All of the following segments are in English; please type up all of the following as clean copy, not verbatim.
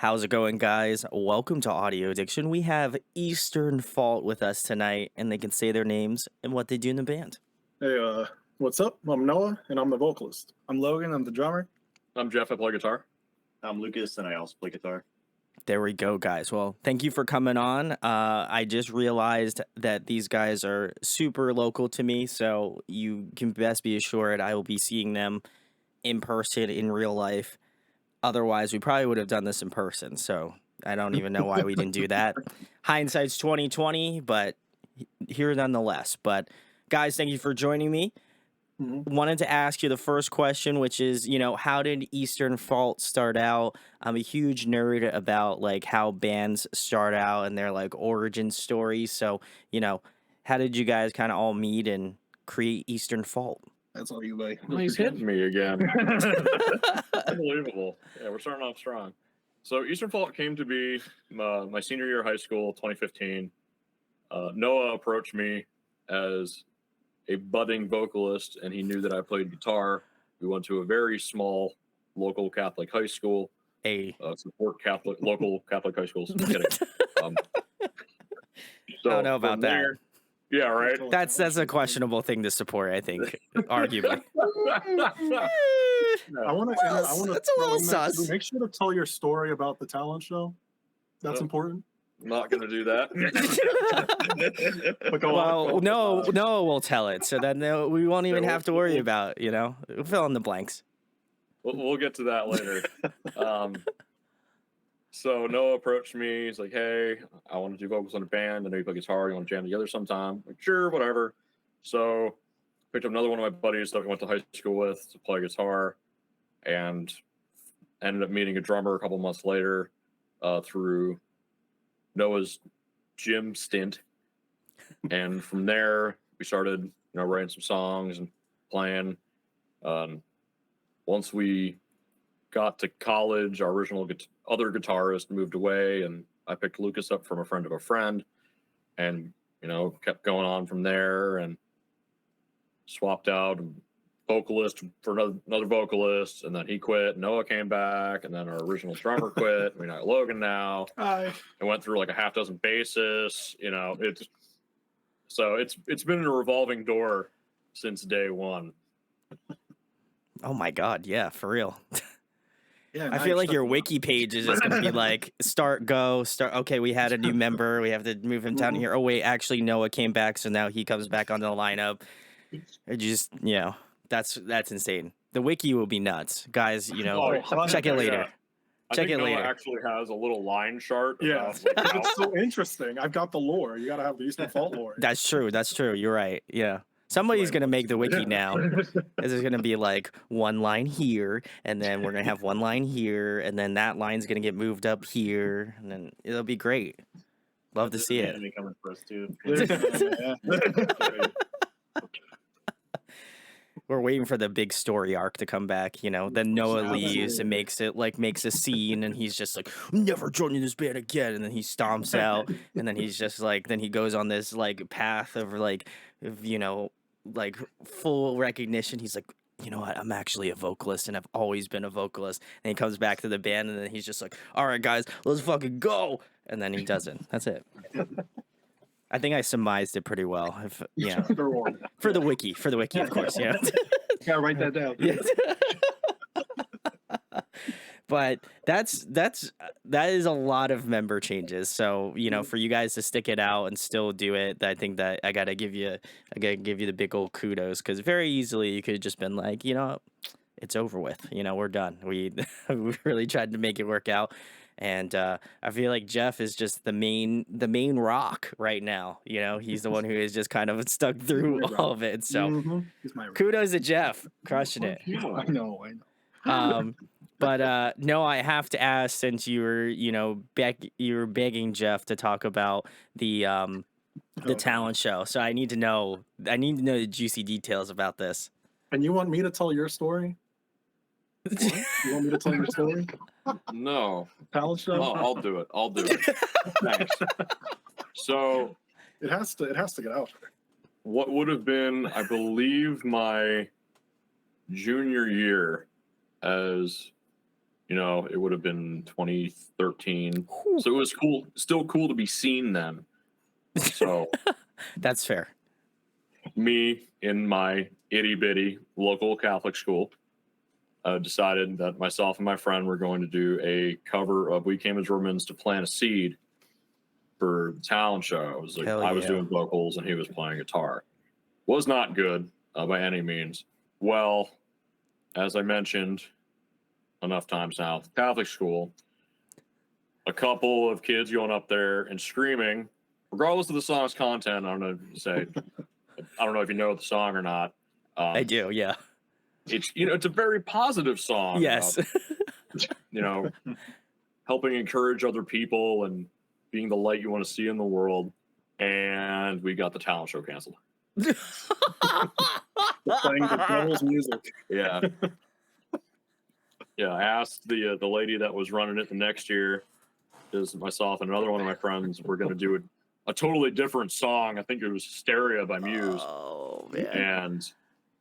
How's it going, guys? Welcome to Audio Addiction. We have Easternfault with us tonight, and they can say their names and what they do in the band. Hey, what's up? I'm Noah, and I'm the vocalist. I'm Logan, I'm the drummer. I'm Jeff, I play guitar. I'm Lucas, and I also play guitar. There we go, guys. Well, thank you for coming on. I just realized that these guys are super local to me, so you can best be assured I will be seeing them in person in real life. Otherwise, we probably would have done this in person, so I don't even know why we didn't do that. Hindsight's 2020, but here nonetheless. But guys, thank you for joining me. Wanted to ask you the first question, which is, how did Easternfault start out? I'm a huge nerd about like how bands start out and their like origin stories. So, how did you guys kind of all meet and create Easternfault? That's all you, buddy. Oh, he's hitting me again. Unbelievable. Yeah, we're starting off strong. So Easternfault came to be my senior year of high school, 2015. Noah approached me as a budding vocalist, and he knew that I played guitar. We went to a very small local Catholic high school. Support local Catholic high schools. I'm kidding. I don't know about that. Yeah, right. That's a questionable thing to support, I think, arguably. I want to. That's a little sus. Make sure to tell your story about the talent show. That's important. I'm not going to do that. Well, no, we'll tell it. So then we won't even have to worry about, we'll fill in the blanks. We'll get to that later. So Noah approached me. He's like, hey, I want to do vocals in a band. I know you play guitar. You want to jam together sometime? I'm like, sure, whatever. So picked up another one of my buddies that I went to high school with to play guitar, and ended up meeting a drummer a couple months later through Noah's gym stint. And from there, we started, writing some songs and playing. Once we got to college, our original other guitarist moved away, and I picked Lucas up from a friend of a friend, and kept going on from there, and swapped out a vocalist for another vocalist, and then he quit. Noah came back, and then our original drummer quit. We got Logan now. Hi. I went through like a half dozen bassists. It's been a revolving door since day one. Oh my God, yeah, for real. Yeah, I feel like your wiki page is just gonna be like start. Okay, we had a new member. We have to move him down here. Oh wait, actually Noah came back, so now he comes back onto the lineup. It just that's insane. The wiki will be nuts, guys. Check it later. I Check think it Noah later. actually has a little line chart. Yeah, About, like, it's so interesting. I've got the lore. You got to have the Easternfault lore. That's true. You're right. Yeah. Somebody's going to make the wiki now. There's going to be like one line here, and then we're going to have one line here, and then that line's going to get moved up here, and then it'll be great. Love to see it. Coming for us too. We're waiting for the big story arc to come back, Then Noah leaves and makes a scene, and he's just like, I'm never joining this band again. And then he stomps out, and then he's just like, then he goes on this like path of like full recognition. He's like, you know what? I'm actually a vocalist, and I've always been a vocalist. And he comes back to the band, and then he's just like, all right, guys, let's fucking go. And then he doesn't. That's it. I think I surmised it pretty well. For the wiki, of course. Yeah. Gotta write that down. Yes. But that is a lot of member changes. So for you guys to stick it out and still do it, I think that I gotta give you the big old kudos, because very easily you could have just been like, it's over with. We're done. We really tried to make it work out. And I feel like Jeff is just the main rock right now. He's the one who is just kind of stuck through all of it. So kudos to Jeff, crushing it. I know. But no, I have to ask, since you were begging Jeff to talk about the talent show. So I need to know the juicy details about this. And you want me to tell your story? What? You want me to tell your story? No. Talent show? No, I'll do it. Thanks. So it has to get out there. What would have been, I believe, my junior year as You know, it would have been 2013. So it was cool, still cool to be seen then. So That's fair. me in my itty bitty local Catholic school decided that myself and my friend were going to do a cover of "We Came as Romans to Plant a Seed" for the talent show. It was like Hell I was yeah. doing vocals and he was playing guitar. Was not good by any means. Well, as I mentioned enough times now, Catholic school, a couple of kids going up there and screaming, regardless of the song's content. I don't know if you say, I don't know if you know the song or not. I do, yeah. It's, you know, it's a very positive song. Yes. You know, helping encourage other people and being the light you want to see in the world. And we got the talent show canceled. Playing the devil's music. Yeah. Yeah, I asked the lady that was running it the next year, because myself and another one of my friends were going to do a totally different song. I think it was "Hysteria" by Muse. Oh man. And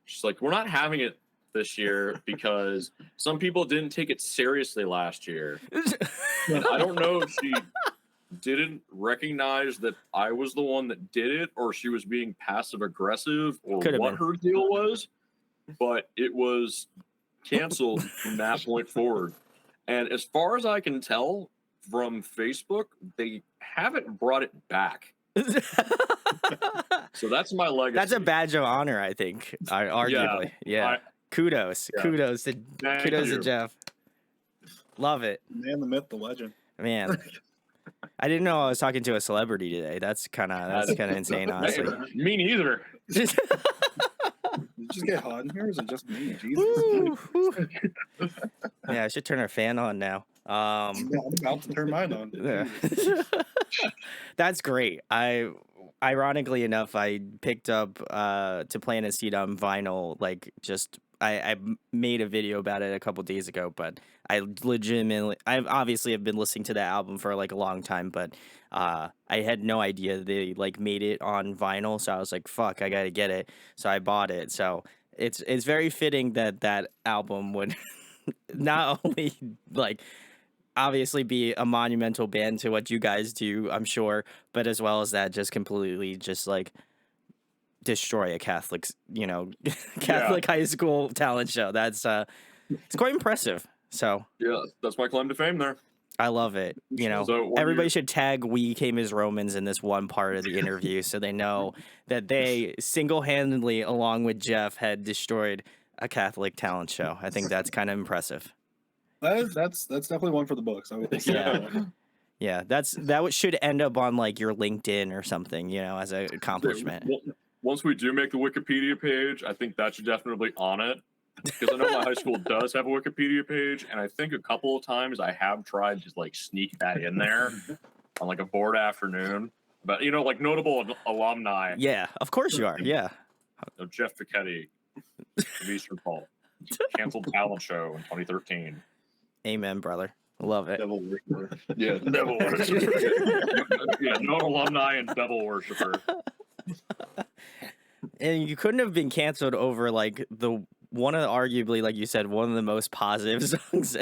she's like, "We're not having it this year because some people didn't take it seriously last year." And I don't know if she didn't recognize that I was the one that did it, or she was being passive aggressive, or Could've what been. her deal was. But it was canceled from that point forward. And as far as I can tell from Facebook, they haven't brought it back. So that's my legacy. That's a badge of honor, I think. Arguably, yeah. Kudos, yeah. kudos to Thank kudos you. to Jeff. Love it, Man, the myth, the legend. man. I didn't know I was talking to a celebrity today. That's kind of insane, honestly. Me neither. Did you just get hot in here? Or is it just me? Jesus. Woo, woo. Yeah, I should turn our fan on now. Yeah, I'm about to turn mine on. Yeah. That's great. Ironically enough, I picked up To Plant a Seed on vinyl. Like, just I made a video about it a couple days ago, but I obviously have been listening to that album for like a long time, but I had no idea they like made it on vinyl. So I was like, fuck, I gotta get it. So I bought it. So it's very fitting that that album would not only like obviously be a monumental band to what you guys do, I'm sure, but as well as that, just completely just like destroy a Catholic, Catholic high school talent show. That's it's quite impressive. So Yeah, that's my claim to fame there. I love it. So when Everybody you- should tag "We Came as Romans" in this one part of the interview so they know that they single-handedly, along with Jeff, had destroyed a Catholic talent show. I think that's kind of impressive. That's definitely one for the books. I would say. Yeah. Yeah, that should end up on like your LinkedIn or something, as an accomplishment. Once we do make the Wikipedia page, I think that should definitely be on it. Because I know my high school does have a Wikipedia page, and I think a couple of times I have tried to like sneak that in there on like a bored afternoon. But like notable alumni. Yeah, of course you are. Yeah. Jeff Ficetti of Easternfault canceled talent show in 2013. Amen, brother. Love it. Devil worshiper. Yeah, devil worshiper. Yeah, no alumni and devil worshiper. And you couldn't have been canceled over like one of arguably, like you said, one of the most positive songs.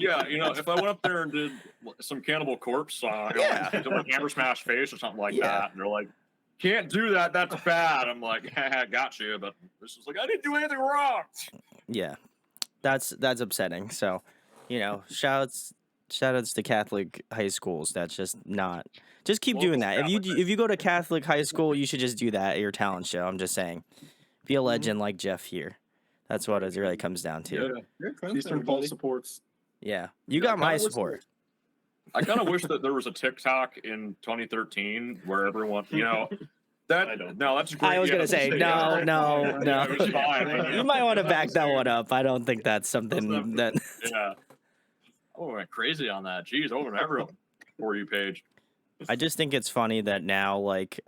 Yeah, if I went up there and did some Cannibal Corpse song, Yeah. like Hammer Smash Face or something like Yeah. that, and they're like, "Can't do that. That's bad." I'm like, "Got you," but this is like, I didn't do anything wrong. Yeah, that's upsetting. So, shout outs to Catholic high schools. That's just not. Just keep doing that. If you go to Catholic high school, you should just do that at your talent show. I'm just saying, be a legend like Jeff here. That's what it really comes down to. Yeah. Easternfault supports. Yeah, you Yeah, got my kinda wish support. I kind of wish that there was a TikTok in 2013 where everyone, that I don't. no, that's great. I was Yeah, gonna say yeah. no. It was fine. You might want to back that one up. I don't think that's something that. Yeah. Oh, I went crazy on that. Jeez, over everyone For You page. I just think it's funny that now, like,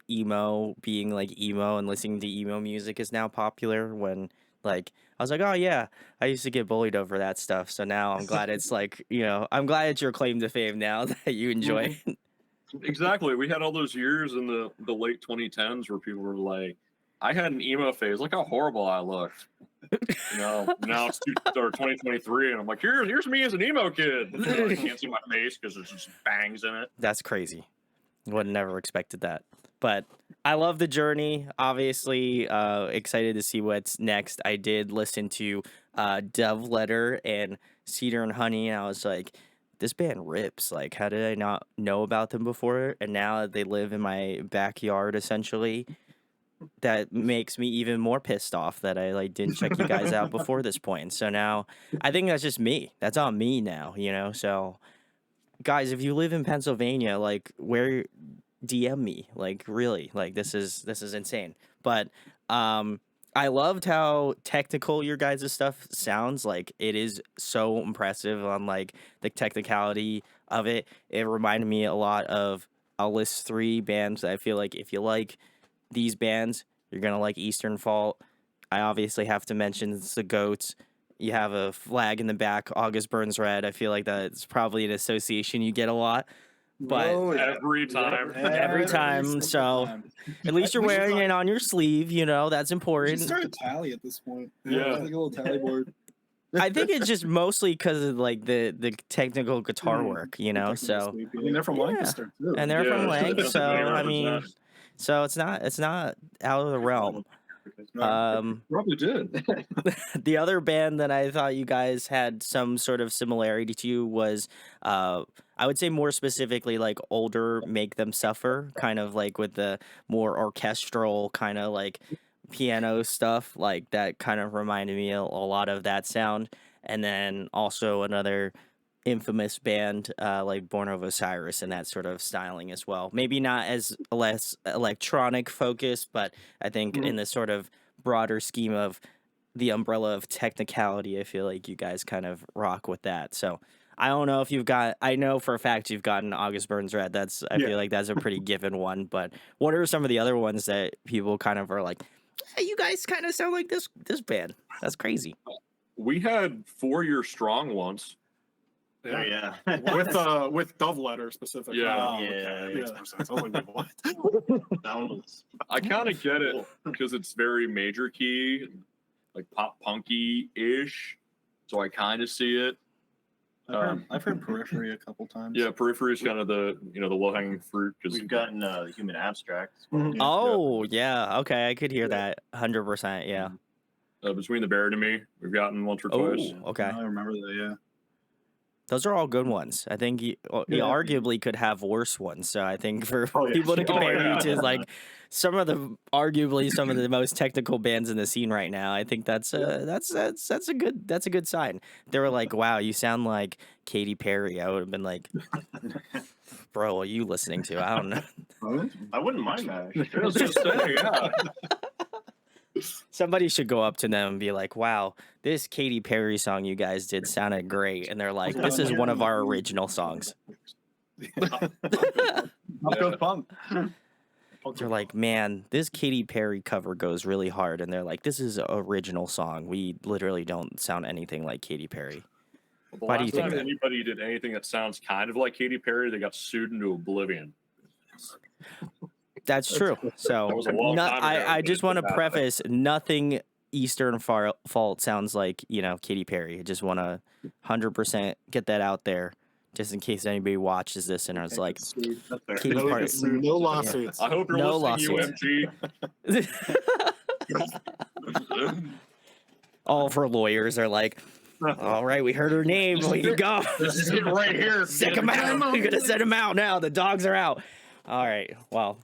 emo being like emo and listening to emo music is now popular. When like I was like, oh yeah, I used to get bullied over that stuff. So now I'm glad it's like, I'm glad it's your claim to fame now that you enjoy. Exactly. We had all those years in the late 2010s where people were like, I had an emo phase. Look how horrible I looked. Now it's 2023, and I'm like, here's me as an emo kid. I can't see my face because there's just bangs in it. That's crazy. Would never expected that. But I love the journey. Obviously, excited to see what's next. I did listen to Dove Letter and Cedar and Honey, and I was like, this band rips. Like, how did I not know about them before? And now that they live in my backyard, essentially, that makes me even more pissed off that I like didn't check you guys out before this point. So now I think that's just me. That's on me now, you know? So guys, if you live in Pennsylvania, like where DM me, like really, like this is insane. But I loved how technical your guys' stuff sounds. Like it is so impressive on like the technicality of it. It reminded me a lot of, I'll list 3 bands that I feel like if you like these bands, you're gonna like Easternfault. I obviously have to mention it's the Goats. You have a flag in the back, August Burns Red. I feel like that's probably an association you get a lot. But Oh, yeah. Every time. Every time, single so- time. at least you're We should wearing start- it on your sleeve, you know, that's We should important. start a tally at this point. Yeah. Like a little tally board. I think it's just mostly because of like the technical guitar work, you know. So I mean, they're from Yeah. Lancaster too. and they're from Yeah, Lang, that's so what they I mean, represent. so it's not out of the realm. Probably did. The other band that I thought you guys had some sort of similarity to was, I would say more specifically like older Make Them Suffer, kind of like with the more orchestral kind of like piano stuff, like that kind of reminded me a lot of that sound. And then also another infamous band like Born of Osiris and that sort of styling as well. Maybe not as less electronic focused, but I think in the sort of broader scheme of the umbrella of technicality, I feel like you guys kind of rock with that. So I don't know if you've got, I know for a fact you've gotten August Burns Red. That's, I Yeah. feel like that's a pretty given one, but what are some of the other ones that people kind of are like, hey, you guys kind of sound like this band. That's crazy. We had 4 Year Strong once. Oh yeah. With Dove Letter specifically. Yeah. Oh, Yeah, okay. yeah. That makes more sense. I was like, wait, what? That one was. I kind of get it because it's very major key, like pop punky ish. So I kind of see it. I've heard Periphery a couple times. Yeah, Periphery is kind of the the low hanging fruit because We've gotten Human Abstract. Mhm. Oh, yeah. Okay. I could hear that 100%. Yeah. Between the Bear to Me, we've gotten once or Oh, twice. okay. I remember that. Yeah. Those are all good ones. I think you Yeah. arguably could have worse ones. So I think for Oh, yeah. people to Oh, compare yeah. you to like some of the most technical bands in the scene right now, I think that's a good sign. They were like, "Wow, you sound like Katy Perry." I would have been like, "Bro, what are you listening to?" I don't know. I wouldn't mind that. Actually. I was just saying, yeah. Somebody should go up to them and be like, "Wow, this Katy Perry song you guys did sounded great," and they're like, "This is one of our original songs." Good pump. They're like, man, this Katy Perry cover goes really hard. And they're like, this is an original song. We literally don't sound anything like Katy Perry. The Why do you last think time that? anybody did anything that sounds kind of like Katy Perry, they got sued into oblivion. That's true. So That was a long time ago, I but just it want to did happen. preface nothing Easternfault sounds like, Katy Perry. I just want to 100% get that out there just in case anybody watches this and is like, That's fair. Katy No, Perry. no lawsuits. I hope you're No listening, UMG. All of her lawyers are like, all right, we heard her name. We can go. This is it right here. Sick him out. We're gonna set him out now. The dogs are out. All right. Well,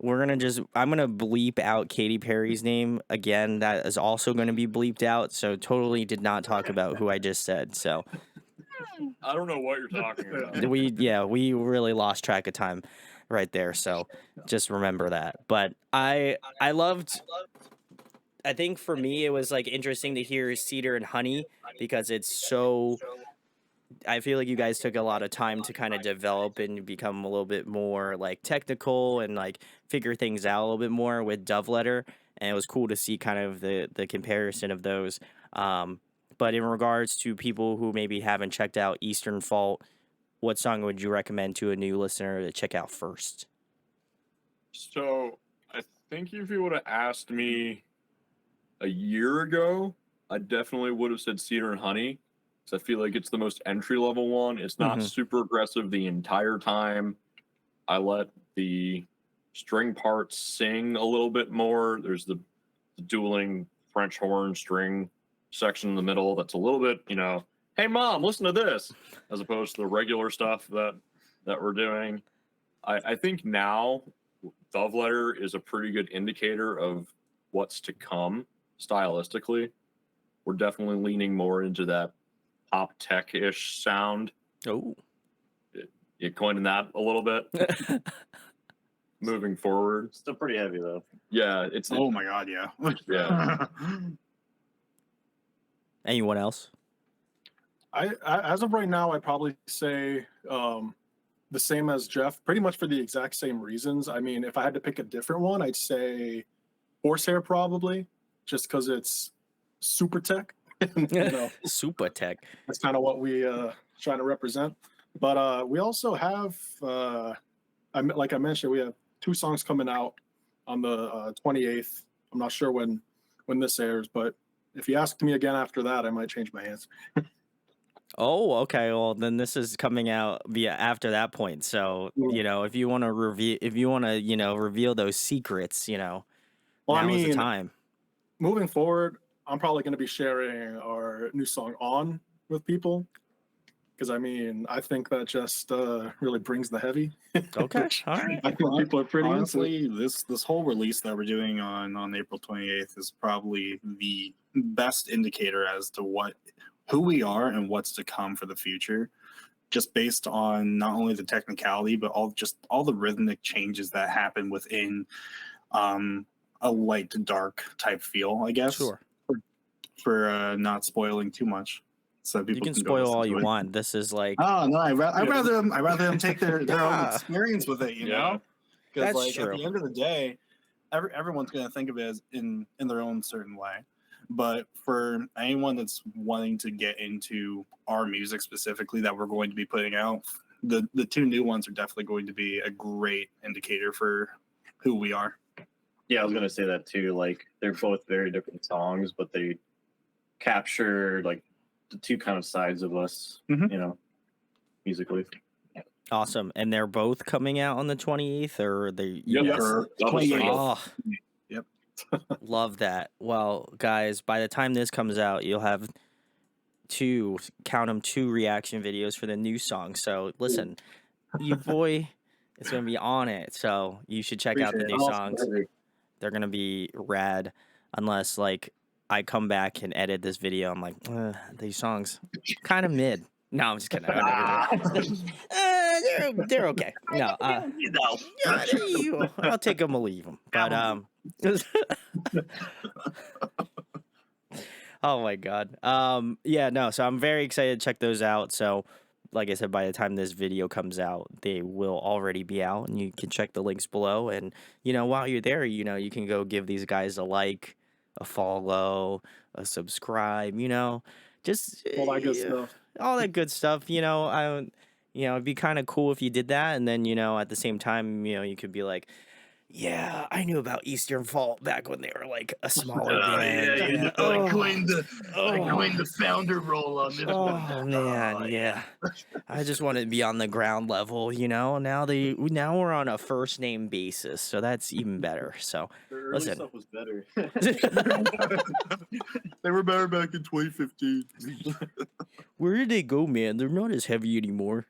I'm gonna bleep out Katy Perry's name again. That is also gonna be bleeped out. So totally did not talk about who I just said. So I don't know what you're talking about. we really lost track of time right there. So just remember that. But I loved. I think for me it was like interesting to hear Cedar and Honey because it's so. I feel like you guys took a lot of time to kind of develop and become a little bit more like technical and like figure things out a little bit more with Dove Letter, and it was cool to see kind of the comparison of those. But in regards to people who maybe haven't checked out Easternfault, what song would you recommend to a new listener to check out first? So I think if you would have asked me a year ago, I definitely would have said Cedar and Honey, because I feel like it's the most entry level one. It's not Mhm. super aggressive the entire time. I let the string parts sing a little bit more. There's the dueling French horn string section in the middle that's a little bit, hey mom, listen to this, as opposed to the regular stuff that we're doing. I think now Dove Letter is a pretty good indicator of what's to come stylistically. We're definitely leaning more into that pop tech-ish sound. Oh. You coined that a little bit moving forward. Still pretty heavy though. Yeah, it's Oh my god, yeah. Yeah. Anyone else? I as of right now, I'd probably say the same as Jeff, pretty much for the exact same reasons. I mean, if I had to pick a different one, I'd say Horsehair probably, just because it's super tech. Super tech. That's kind of what we trying to represent. But we also have, like I mentioned, we have 2 songs coming out on the 28th. I'm not sure when this airs, but if you ask me again after that, I might change my answer. Oh, okay. Well, then this is coming out via after that point. So, if you want to reveal those secrets, Well, now I is the mean, time. moving forward, I'm probably going to be sharing our new song "On" with people because I think that just really brings the heavy. Okay. Which All right. I think people are pretty into. Honestly, this whole release that we're doing on April 28th is probably the best indicator as to who we are and what's to come for the future. Just based on not only the technicality, but all the rhythmic changes that happen within a light to dark type feel, I guess. Sure. For not spoiling too much, so people You can go spoil listen all to you it. want. This is like, Oh no, I'd rather them take their own Yeah. experience with it, you Yeah. know? Because That's like true. at the end of the day, everyone's gonna think of it as in their own certain way. But for anyone that's wanting to get into our music specifically that we're going to be putting out, the 2 new ones are definitely going to be a great indicator for who we are. Yeah, I was gonna say that too. Like they're both very different songs, but they capture like the 2 kind of sides of us, Mhm. Musically. awesome. And they're both coming out on the 28th, or they? Yep. Yes. For Double 28th. single. Oh, Yep. love that. Well, guys, by the time this comes out, you'll have 2 reaction videos for the new song. So listen, you boy is gonna be on it. So you should check out the Appreciate new it. songs. They're gonna be rad. Unless like I come back and edit this video, I'm like, these songs kind of mid. No, I'm just kidding. I would never do it. They're okay. No, I'll take them or leave them. But oh my god. Yeah, no. So I'm very excited to check those out. So, like I said, by the time this video comes out, they will already be out, and you can check the links below. And while you're there, you can go give these guys a like, a follow, a subscribe. Just All that good stuff. all that good stuff. It'd be kind of cool if you did that, and then at the same time, you could be like, yeah, I knew about Easternfault back when they were like a smaller band. I coined oh, the founder role on this oh man, yeah. I just wanted to be on the ground level, Now we're on a first name basis, so that's even better. So Their early listen. stuff was better. They were better back in 2015. Where did they go, man? They're not as heavy anymore.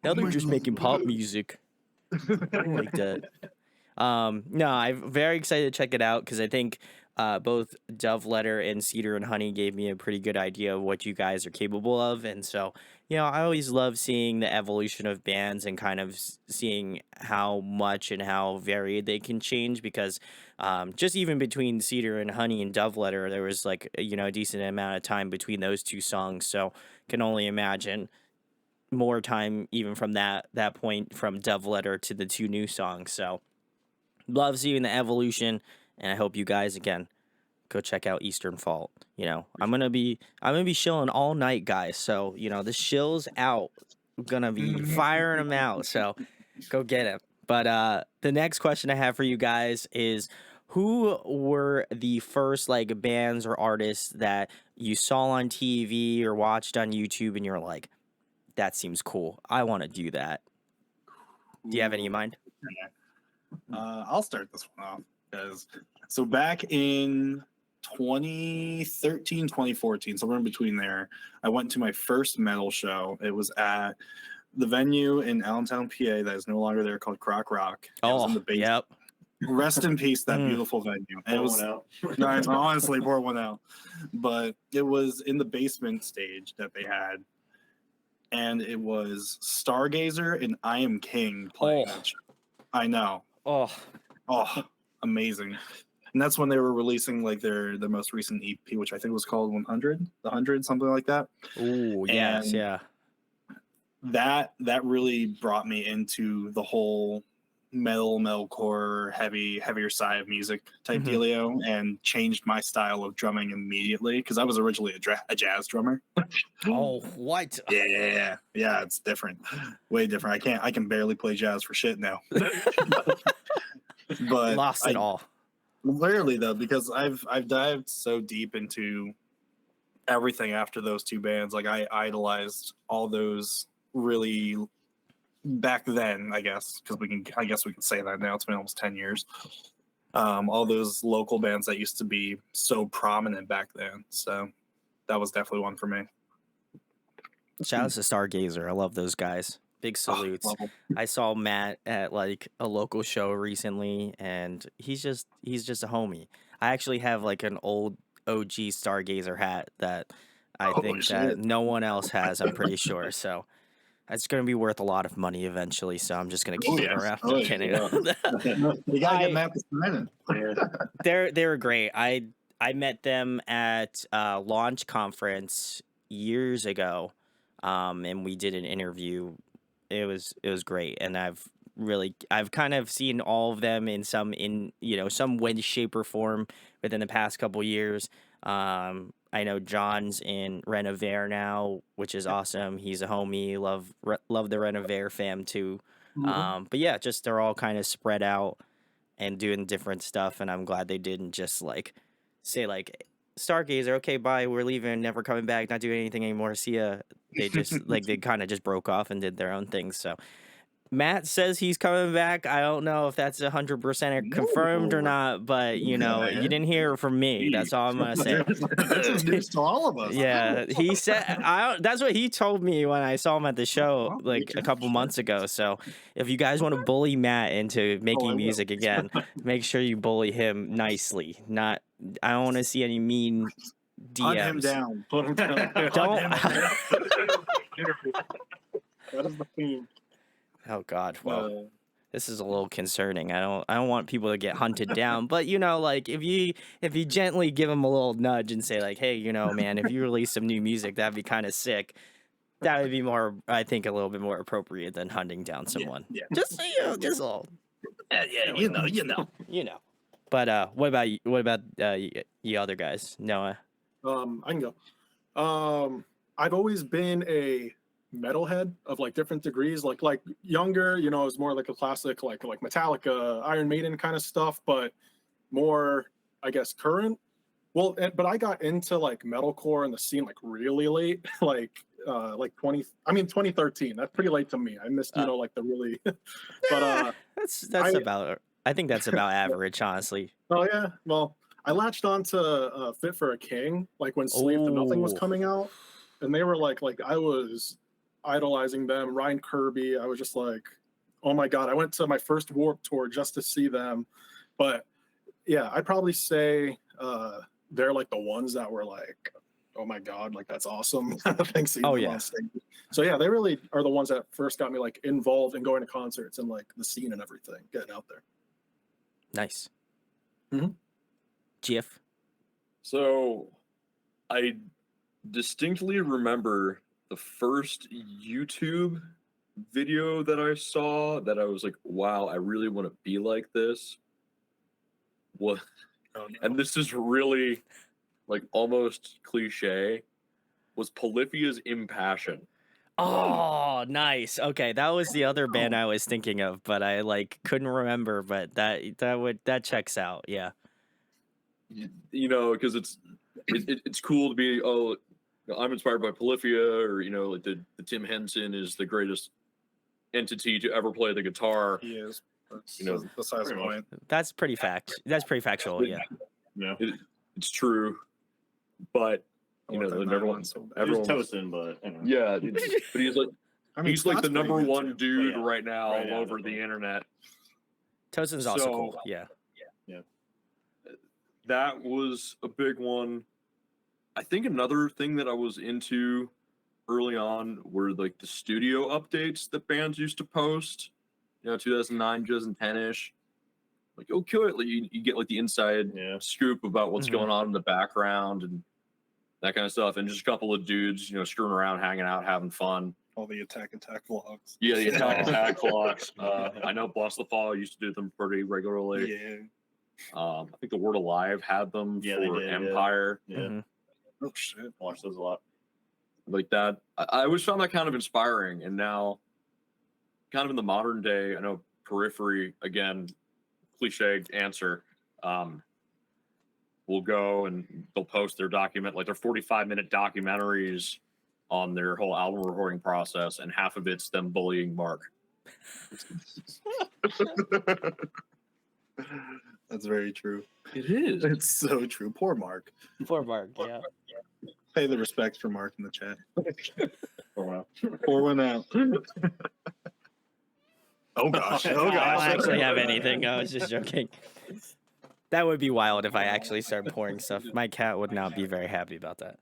Now they're just making pop music. I don't like that. No, I'm very excited to check it out because I think both Dove Letter and Cedar and Honey gave me a pretty good idea of what you guys are capable of. And so, I always love seeing the evolution of bands and kind of seeing how much and how varied they can change because just even between Cedar and Honey and Dove Letter, there was like, a decent amount of time between those 2 songs. So can only imagine more time even from that point from Dove Letter to the 2 new songs. So love seeing the evolution, and I hope you guys again go check out Easternfault. I'm gonna be shilling all night, guys. So the shill's out. I'm gonna be firing them out. So go get it. But the next question I have for you guys is, who were the first like bands or artists that you saw on TV or watched on YouTube and you're like, that seems cool. I want to do that. Do you have any in mind? I'll start this one off because so back in 2013, 2014, somewhere in between there, I went to my first metal show. It was at the venue in Allentown, PA, that is no longer there, called Croc Rock. It was in the basement. Yep. Rest in peace, that Mm. beautiful venue. And it Pour was one out. nice, honestly, pour one out. But it was in the basement stage that they had, and it was Stargazer and I Am King playing. Oh. that show. I know. Oh, Oh, amazing. And that's when they were releasing like their most recent EP, which I think was called 100, the 100, something like that. ooh, yes, And yeah. That really brought me into the whole metalcore, heavier side of music type Mhm. dealio, and changed my style of drumming immediately because I was originally a jazz drummer. Oh, what? Yeah, it's different, way different. I can barely play jazz for shit now. But Lost it all. Literally though, because I've dived so deep into everything after those two bands. Like I idolized all those really back then, I guess, because I guess we can say that now. It's been almost 10 years. All those local bands that used to be so prominent back then. So that was definitely one for me. Shout out to Stargazer. I love those guys. Big salutes. love 'em. I saw Matt at like a local show recently, and he's just a homie. I actually have like an old OG Stargazer hat that I Oh, think shit. that no one else has. I'm pretty sure. So it's gonna be worth a lot of money eventually. So I'm just gonna keep it yeah. around. Oh, I'm yeah. kidding. You gotta I- get Matt to sign it. They were great. I met them at a launch conference years ago, and we did an interview. It was great, and I've kind of seen all of them in some way, shape, or form within the past couple years. I know John's in Renovair now, which is awesome. He's a homie. Love the Renovair fam too. But yeah, just they're all kind of spread out and doing different stuff, and I'm glad they didn't just like say like Stargazer, okay, bye, we're leaving, never coming back, not doing anything anymore, see ya. They just like they kind of just broke off and did their own thing. So Matt says he's coming back. I don't know if that's 100% confirmed or No. not, but you Yeah. didn't hear it from me. That's all I'm gonna say. This is news to all of us. Yeah, he said that's what he told me when I saw him at the show like a couple months ago. So if you guys want to bully Matt into making will. music again, make sure you bully him nicely. Not I don't want to see any mean Hunt him DMs. down. Put him down. Don't. That is the theme. Oh God. Well, Uh, this is a little concerning. I don't want people to get hunted down, but like if you gently give them a little nudge and say like, hey, man, if you release some new music, that'd be kind of sick. That would be more, I think, a little bit more appropriate than hunting down someone. yeah. Just just a little, Yeah, you know. But what about you? What about you other guys? Noah. I can go. I've always been a metalhead of like different degrees. Like younger, it was more like a classic, like Metallica, Iron Maiden kind of stuff, but more, I guess, current. Well, but I got into like metalcore and the scene like really late, like 2013. That's pretty late to me. I missed, like the really, but That's I- about. I think that's about average, honestly. oh yeah, well, I latched on to Fit for a King, like when Slave to Nothing was Oh. coming out, and they were like I was idolizing them. Ryan Kirby, I was just like, oh my god! I went to my first Warped Tour just to see them, but yeah, I'd probably say they're like the ones that were like, oh my god, like that's awesome. Thanks, seeing Oh, them yeah. on stage. So yeah, they really are the ones that first got me like involved in going to concerts and like the scene and everything, getting out there. Nice. Mhm. GIF. So I distinctly remember the first YouTube video that I saw that I was like, wow, I really want to be like this. What? And this is really like almost cliche, was Polyphia's Impassion. Oh, nice. Okay, that was the other band I was thinking of, but I like couldn't remember. But that checks out. Yeah. You know, because it's cool to be I'm inspired by Polyphia, or like the Tim Henson is the greatest entity to ever play the guitar. He is. That's, You know, besides the pretty much. point. That's pretty factual. Yeah. Yeah. It's true, but I you want know, that and 911 so bad. There's everyone's Tosin, but yeah, but he's like I mean, he's like Scott's the pretty number good, one too. dude Yeah. right now Right all now, over definitely. the internet. Tosin's also So- cool. Yeah. That was a big one. I think another thing that I was into early on were like the studio updates that bands used to post. 2009, 2010-ish. Like, okay, like, you get like the inside Yeah. scoop about what's Mhm. going on in the background and that kind of stuff, and just a couple of dudes, screwing around, hanging out, having fun. All the attack vlogs. Yeah, the attack vlogs. I know Bless the Fall used to do them pretty regularly. Yeah. I think the Word Alive had them Yeah, they for did, yeah. Empire. Yeah. Mhm. Oh shit. Watch those a lot. Like that. I always found that kind of inspiring, and now, kind of in the modern day, I know Periphery, again, cliche answer, will go and they'll post their document, like their 45-minute documentaries on their whole album recording process, and half of it's them bullying Mark. That's very true. It is. It's so true. Poor Mark. Poor Mark. Yeah. Pay the respects for Mark in the chat. For a while. Pour one out. Oh gosh. Oh I don't gosh. actually have anything. I was just joking. That would be wild if I actually started pouring stuff. My cat would not be very happy about that.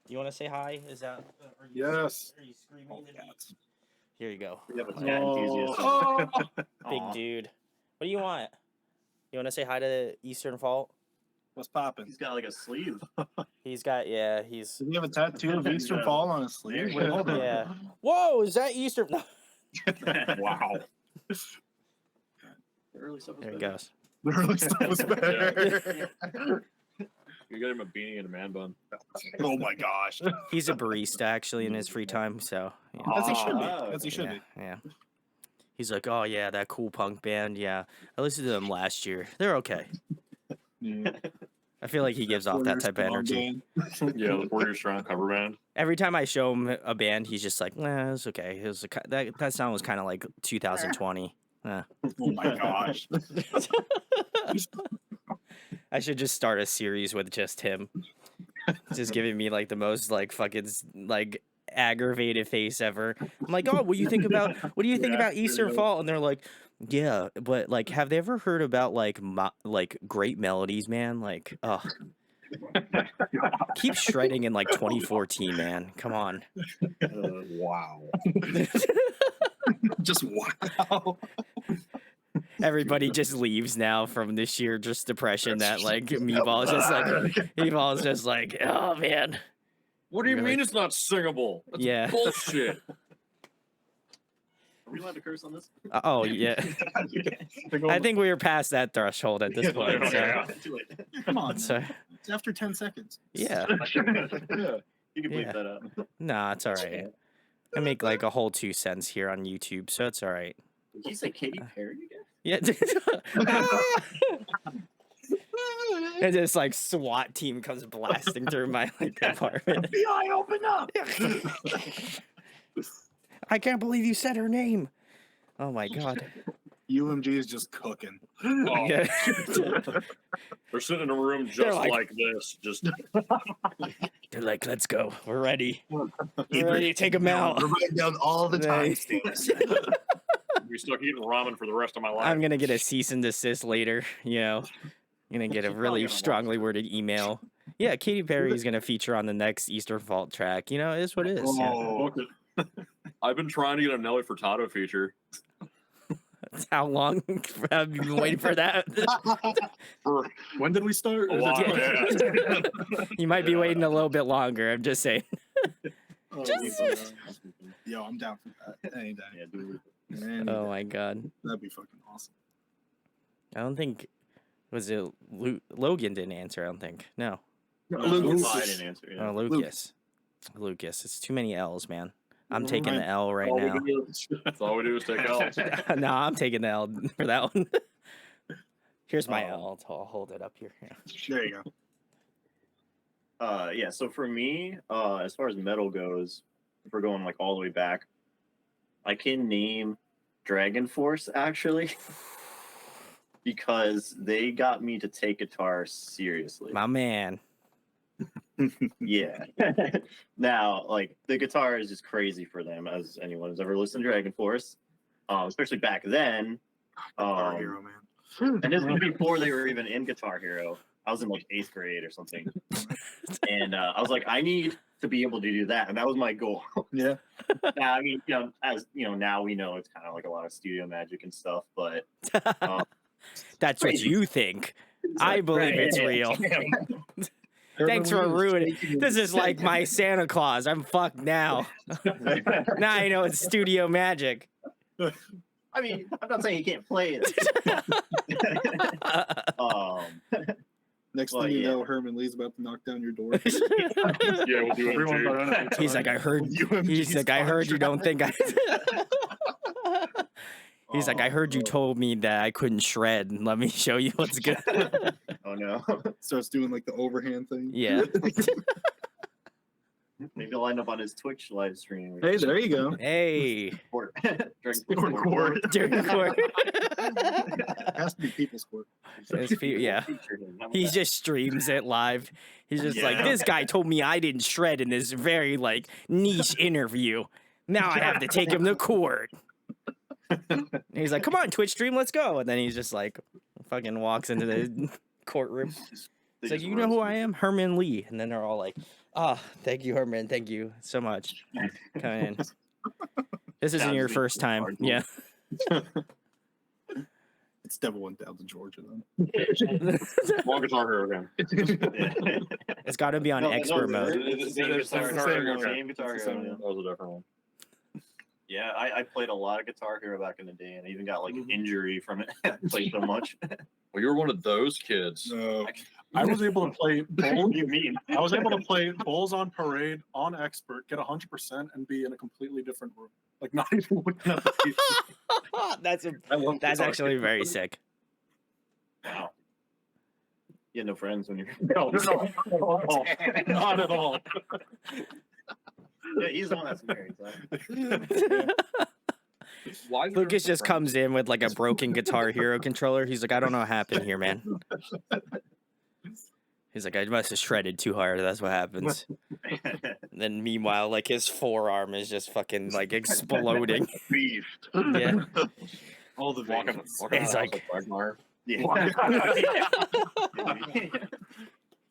You want to say hi? Is that? Yes. Are you screaming? Here you go. We have a cat enthusiast. Oh. Big Aw. dude. What do you want? You want to say hi to Easternfault? What's popping? He's got like a sleeve. He's got he's Does he have a tattoo of Easternfall on his sleeve? Wait, hold on. yeah. Whoa, is that Eastern? No. Wow. The early stuff was There he better. goes. The early stuff was better. You got him a beanie and a man bun. Oh my gosh. He's a barista actually in his free time, so yeah. As he should be. Ah, As he should be. Yeah. He's like, oh yeah, that cool punk band. Yeah, I listened to them last year. They're okay. Yeah. I feel like he gives off that type of energy. Yeah, the 4 Year Strong cover band. Every time I show him a band, he's just like, nah, it's okay. It was that sound was kind of like 2020. Oh my gosh. I should just start a series with just him, just giving me like the most like fucking like aggravated face ever. I'm like, oh, what do you think about Easternfault? And they're like, yeah, but like, have they ever heard about like great melodies, man? Like, oh, keep shredding in like 2014, man. Come on. Wow. Just wow. Everybody just leaves now from this sheer just depression that like Meatball is just like, oh man. What do you Really? mean it's not singable? That's Yeah. bullshit. Are we allowed to curse on this? Oh yeah. I think we were past that threshold at this point. So, Yeah. Too late. Come on. so It's after 10 seconds. yeah. You can bleep Yeah. that out. Nah, it's all right. I make like a whole 2 cents here on YouTube, so it's all right. Did you say Katy Perry again? Yeah. And this like SWAT team comes blasting through my like apartment. FBI, open up. I can't believe you said her name. Oh my god. UMG is just cooking. Oh, Yeah. they're sitting in a room They're just like- like this. Just They're like, let's go. We're ready. We're ready to take them out. We're writing down all the Nice. timestamps. be stuck eating ramen for the rest of my life. I'm gonna get a cease and desist later. I'm gonna get a She's probably really gonna watch strongly worded email. Yeah, Katy Perry is gonna feature on the next Easternfault track. It is what it is. Yeah. Oh, I've been trying to get a Nelly Furtado feature. How long have you been waiting for that? For when did we start? a while, yeah. You might be waiting a little bit longer. I'm just saying. Oh, Just- yo, I'm down for that. Anytime. Yeah, dude. Man, Oh my god. that'd be fucking awesome. I don't think was it Logan didn't answer. I don't think. No. Lucas. I didn't answer. Yeah. Oh, Lucas. Lucas, it's too many L's, man. I'm Mhm. taking the L right all we now. do that's all we do is take L's. No, I'm taking the L for that one. Here's my Um, L. I'll hold it up here. Yeah. There you go. Yeah, so for me, as far as metal goes, if we're going like all the way back, I can name Dragon Force actually because they got me to take guitar seriously. My man. Yeah. Now, like the guitar is just crazy for them, as anyone who's ever listened to Dragon Force, especially back then. Guitar Hero, man. And this was before they were even in Guitar Hero. I was in like 8th grade or something, and I was like, I need to be able to do that, and that was my goal. Yeah. Now, I mean, as you know, now we know it's kind of like a lot of studio magic and stuff, but That's what crazy. you think. I believe it's real. Thanks for ruining. This is like my Santa Claus. I'm fucked now. Now I know it's studio magic. I mean, I'm not saying you can't play it. Next Well, thing you yeah. know, Herman Lee's about to knock down your door. Yeah, we'll do Everyone's it. like, He's like, I heard. He's like, I heard you don't think I. He's like, I heard you told me that I couldn't shred. And let me show you what's good. Oh no. Starts doing like the overhand thing. Yeah. Maybe I'll end up on his Twitch live stream. Hey, there you go. Hey. During court. During court. It has to be people's court. Yeah. He just streams it live. He's just like, this guy told me I didn't shred in this very like niche interview. Now I have to take him to court. And he's like, come on, Twitch stream, let's go. And then he's just like, fucking walks into the courtroom. It's like, you know who I am? Herman Lee. And then they're all like, oh, thank you, Herman. Thank you so much. Come in. This isn't your first time. Yeah. It's Devil 1000 Georgia, then. Long Guitar Hero again. It's got to be on expert mode. Same guitar the same hero. one. Same guitar hero. That was a different one. Yeah, I played a lot of Guitar Hero back in the day, and I even got like an injury from it. I played so much. Well, you were one of those kids. No, I was able to play What bowl. do you mean? I was able to play bowls on parade on expert, get 100%, and be in a completely different room. Like not even looking at the piece. That's I love that's Guitar actually Hero. very sick. Wow. You had no friends when you're. No, not at all. Yeah, he's the one that's married. So. Why Lucas just comes in with like a broken Guitar Hero controller. He's like, I don't know what happened here, man. He's like, I must have shredded too hard. That's what happens. And then meanwhile, like his forearm is just fucking like exploding. Beefed. Yeah. All the walking, veins. walking It's around like- Quagmire. Yeah.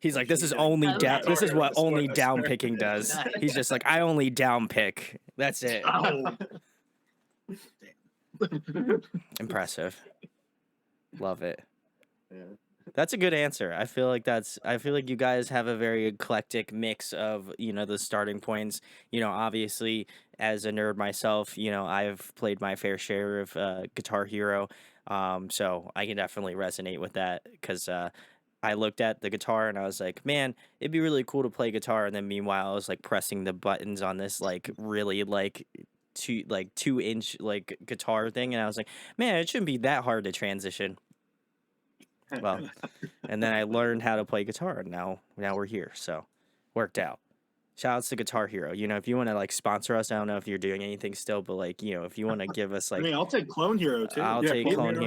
He's like, this is only down. This is what only down picking does. He's just like, I only down pick. That's it. Impressive. Love it. Yeah. That's a good answer. I feel like you guys have a very eclectic mix of, the starting points. Obviously as a nerd myself, I've played my fair share of Guitar Hero. So I can definitely resonate with that because I looked at the guitar and I was like, man, it'd be really cool to play guitar. And then meanwhile, I was like pressing the buttons on this like really like 2-inch like guitar thing, and I was like, man, it shouldn't be that hard to transition. Well, and then I learned how to play guitar, and now we're here, so worked out. Shout outs to Guitar Hero. If you want to like sponsor us, I don't know if you're doing anything still, but like if you want to give us I like, mean, I'll take Clone Hero too. I'll Yeah, take Clone Clone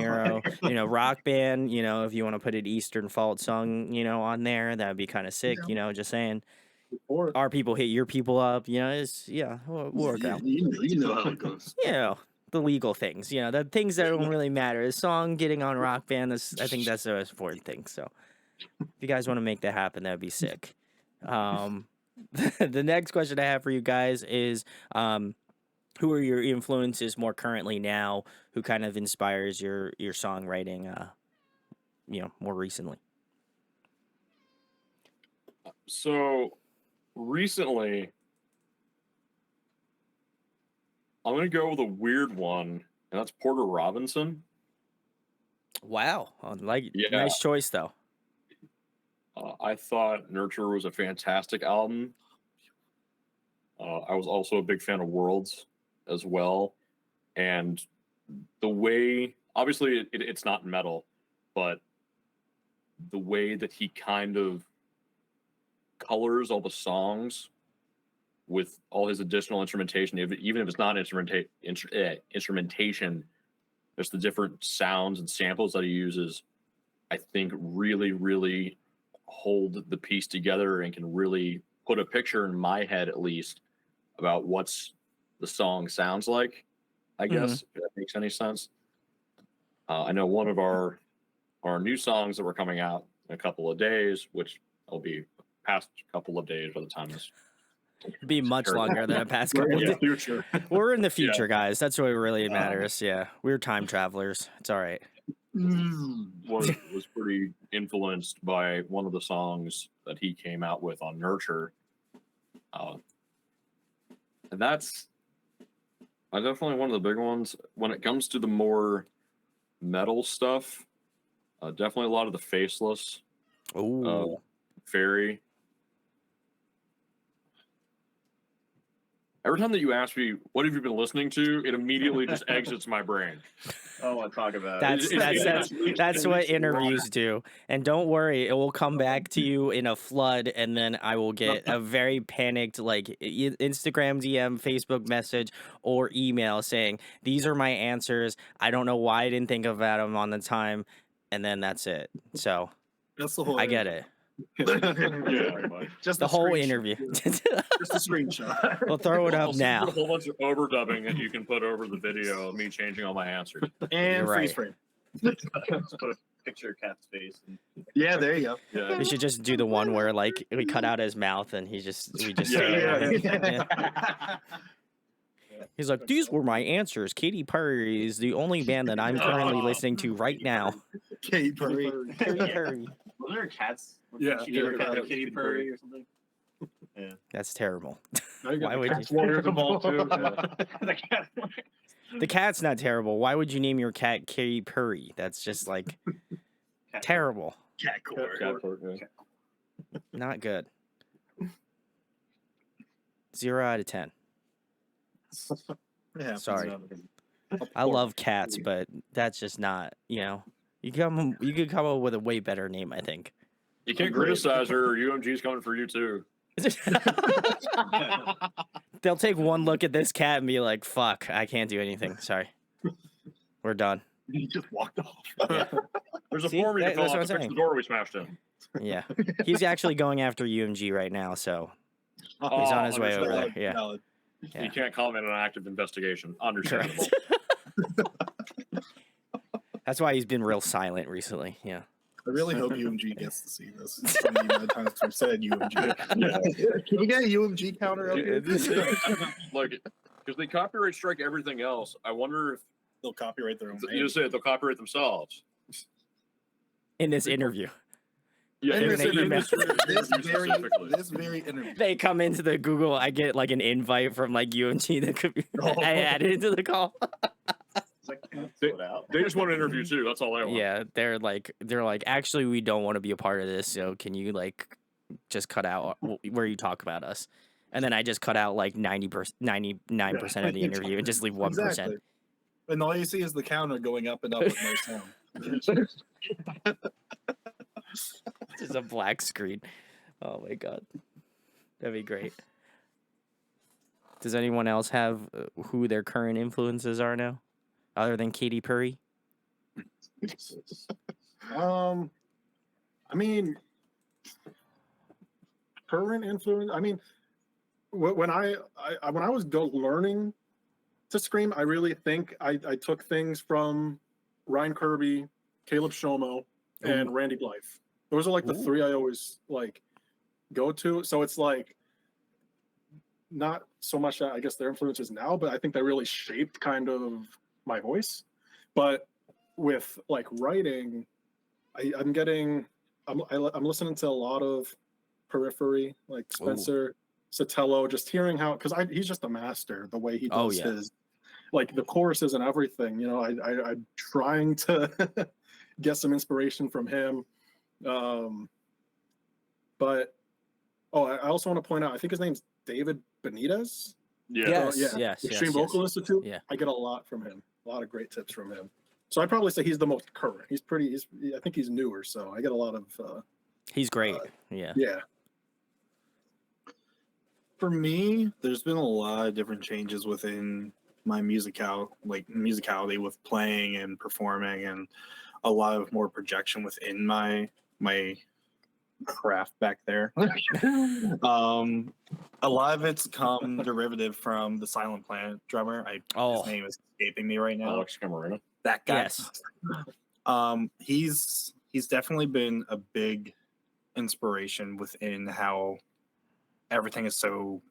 Hero. Rock Band. If you want to put an Easternfault song, on there, that would be kind of sick. Just saying. Or Our people hit your people up. We'll work out. You know how it goes. The legal things, the things that don't really matter. The song getting on Rock Band, I think that's the most important thing. So if you guys want to make that happen, that'd be sick. The next question I have for you guys is, who are your influences more currently now? Who kind of inspires your songwriting, more recently? So recently, I'm gonna go with a weird one, and that's Porter Robinson. Wow, Yeah. nice choice though. I thought Nurture was a fantastic album. I was also a big fan of Worlds as well, and the way, obviously it's not metal, but the way that he kind of colors all the songs with all his additional instrumentation, even if it's not instrumentation, there's the different sounds and samples that he uses, I think really, really hold the piece together and can really put a picture in my head, at least, about what's the song sounds like, I guess, if that makes any sense. I know one of our new songs that were coming out in a couple of days, which will be past a couple of days by the time this Be much longer than a past We're couple in of the future. We're in the future, guys. That's what really matters. Yeah, we're time travelers. It's all right. was pretty influenced by one of the songs that he came out with on Nurture, and that's definitely one of the big ones when it comes to the more metal stuff. Definitely a lot of the Faceless, Oh, Fairy. Every time that you ask me what have you been listening to, it immediately just exits my brain. Oh, I talk about that's what interviews do. And don't worry, it will come back to you in a flood, and then I will get a very panicked like Instagram DM, Facebook message, or email saying these are my answers. I don't know why I didn't think about them on the time, and then that's it. So That's the whole. I get it. Just The a whole screenshot. interview. Just a screenshot. We'll throw it I'll up send now. you a whole bunch of overdubbing that you can put over the video of me changing all my answers. And You're freeze right. frame. Just put a picture of Cat's face. And... Yeah, there you go. Yeah. We should just do the one where like we cut out his mouth and we just Yeah. He's like, these were my answers. Katy Perry is the only band that I'm currently listening to right now. Katy Perry. Katy Perry. Was there a Cat's? Yeah, She gave her cat yeah, like Katy Perry or something. Yeah. That's terrible. Now you got Why the would Cats you? Warriors involved too. The cat. The cat's not terrible. Why would you name your cat Katy Perry? That's just like terrible. Cat Court. Not good. 0 out of 10. Yeah, Sorry. I love cats, but that's just not, you could come up with a way better name, I think. You can't Agreed. criticize her. UMG's coming for you too. They'll take one look at this cat and be like, fuck, I can't do anything. Sorry. We're done. He just walked off. Yeah. There's a See, form you can fill that's out what to I'm fix saying. the door we smashed in. Yeah. He's actually going after UMG right now, so he's on his way over there. Yeah. Valid. Yeah. You can't comment on an active investigation. Understandable. Correct. That's why he's been real silent recently. Yeah. I really hope UMG gets to see this. So many bad times we've said UMG. Can we get a UMG counter up here? Like, because they copyright strike everything else. I wonder if They'll copyright their own you name. just say they'll copyright themselves. In this interview. Yeah, And they email- this very interview. They come into the Google, I get like an invite from like UMG that could be I added into the call. They just want an interview too. That's all they want. Yeah, they're like actually we don't want to be a part of this, so can you like just cut out where you talk about us? And then I just cut out like 99% of the interview and just leave 1%. Exactly. And all you see is the counter going up and up with no sound. Just a black screen. Oh my god. That'd be great. Does anyone else have who their current influences are now? Other than Katy Perry? I mean, current influence. I mean, when I was learning to scream, I really think I took things from Ryan Kirby, Caleb Shomo, and Randy Blythe. Those are like the three I always like go to. So it's like not so much I guess their influences now, but I think they really shaped kind of my voice. But with like writing, I'm listening to a lot of Periphery, like Spencer Sotelo, just hearing how, because he's just a master the way he does his, like the choruses and everything. I'm trying to get some inspiration from him. But I also want to point out, I think his name's David Benitez. Yeah. Extreme Vocal Institute. Yeah. I get a lot from him. A lot of great tips from him. So I'd probably say he's the most current. I think he's newer, so I get a lot of. He's great. Yeah. For me, there's been a lot of different changes within my musicality with playing and performing, and a lot of more projection within my craft back there. A lot of it's come derivative from the Silent Planet drummer. His name is escaping me right now. Alex Camarena. That guy. Yes. He's definitely been a big inspiration within how everything is so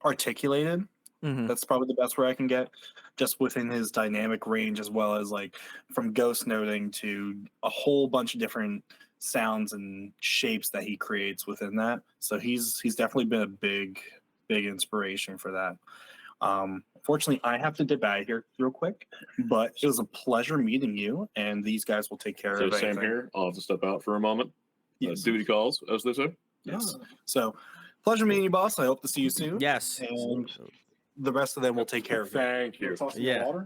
articulated. Mhm. That's probably the best way I can get, just within his dynamic range, as well as like from ghost noting to a whole bunch of different sounds and shapes that he creates within that. So he's definitely been a big inspiration for that. Unfortunately, I have to dip out of here real quick, but it was a pleasure meeting you, and these guys will take care So of same anything. here. I'll have to step out for a moment. Yes. Duty calls, as they say. Yes. So, pleasure meeting you, boss. I hope to see you soon. Yes. And the rest of them will take care of you. Thank you. Yeah. Water?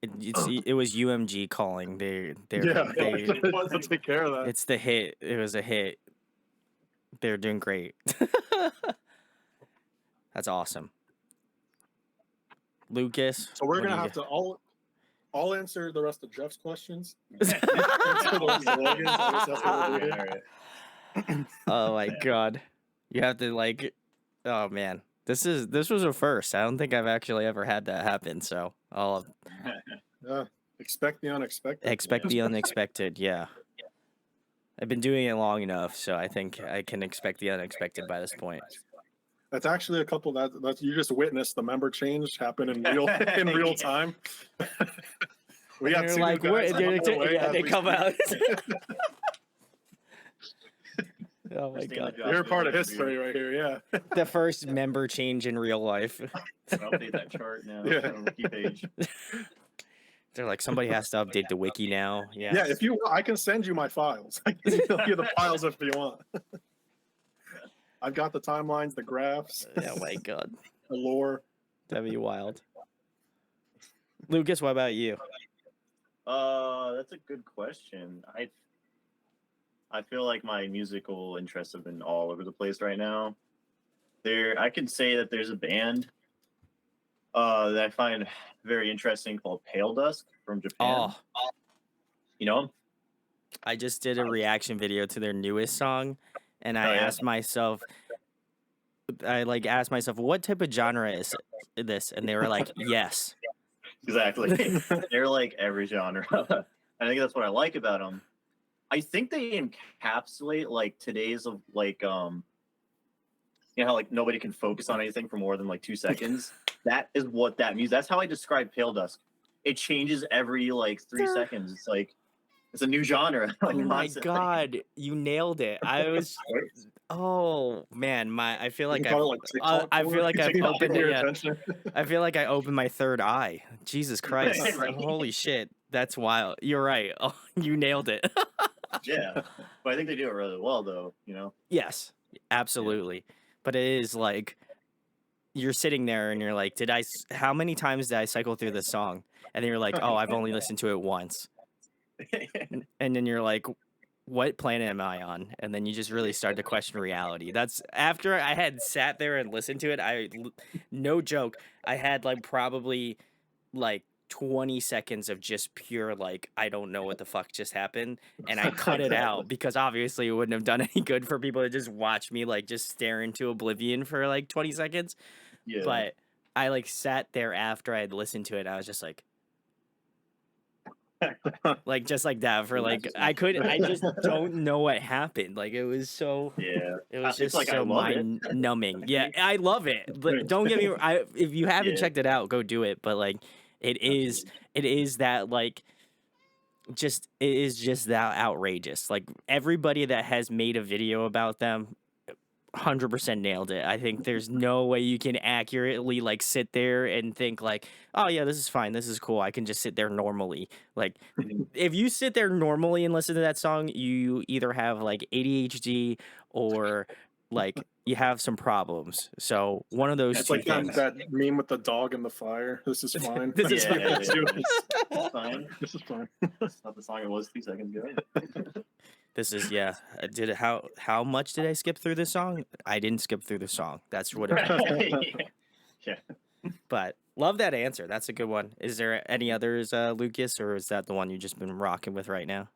It was UMG calling. They Let's take care of that. it's the hit. It was a hit. They're doing great. That's awesome. Lucas. So we're what do gonna you have to all answer the rest of Jeff's questions. Oh my god. You have to like oh man. This was a first. I don't think I've actually ever had that happen, so I'll Expect the unexpected. expect the unexpected, yeah. I've been doing it long enough, so I think I can expect the unexpected by this point. That's actually a couple that you just witnessed the member change happen in real time. We got You're two like, guys what? on the way as They we come speak. out. Oh my god. You're a part of history right here, yeah. The first member change in real life. Update that chart now Yeah. on the wiki page. They're like, somebody has to update the wiki now. Yeah. Yeah, if you I can send you my files. I can email you the files if you want. I've got the timelines, the graphs, Oh my god. the lore. That'd be wild. Lucas, what about you? That's a good question. I feel like my musical interests have been all over the place right now. I could say that there's a band that I find very interesting called Pale Dusk from Japan. Oh, You know 'em? I just did a reaction video to their newest song, and I Oh, yeah? asked myself, what type of genre is this? And they were like, yes. Exactly. They're like every genre. I think that's what I like about them. I think they encapsulate like today's of like you know how like nobody can focus on anything for more than like 2 seconds. That is what that means. That's how I describe Pale Dusk. It changes every like 3 seconds. It's like it's a new genre. Oh like, my constantly. god, you nailed it. I was oh man, I feel like You call it like TikTok I feel porn? like I've TikTok opened your yeah. attention. I feel like I opened my third eye. Jesus Christ. Right. Holy shit. That's wild. You're right. Oh, you nailed it. Yeah, but I think they do it really well, though. You know. Yes, absolutely. But it is like you're sitting there and you're like, how many times did I cycle through this song? And then you're like, oh, I've only listened to it once. And then you're like, what planet am I on? And then you just really start to question reality. That's after I had sat there and listened to it. No joke, I had like probably like 20 seconds of just pure like I don't know what the fuck just happened, and I cut it out because obviously it wouldn't have done any good for people to just watch me like just stare into oblivion for like 20 seconds. Yeah. But I like sat there after I had listened to it. I was just like just like that for like I just don't know what happened. Like it was so Yeah. it was It's just like I so love it. mind numbing. Yeah, I love it. But don't get me if you haven't Yeah. checked it out, go do it. But like it is that like it is just that outrageous. Like everybody that has made a video about them 100% nailed it. I think there's no way you can accurately like sit there and think like, oh yeah, this is fine, this is cool, I can just sit there normally. Like if you sit there normally and listen to that song, you either have like ADHD or like you have some problems. So one of those It's two like things. that meme with the dog and the fire. This is fine. This is Yeah, fine. it's fine. This is fine. It's not the song it was 2 seconds ago. This is Did it how much did I skip through this song? I didn't skip through the song. That's what it. Yeah. But love that answer. That's a good one. Is there any others, Lucas, or is that the one you've just been rocking with right now?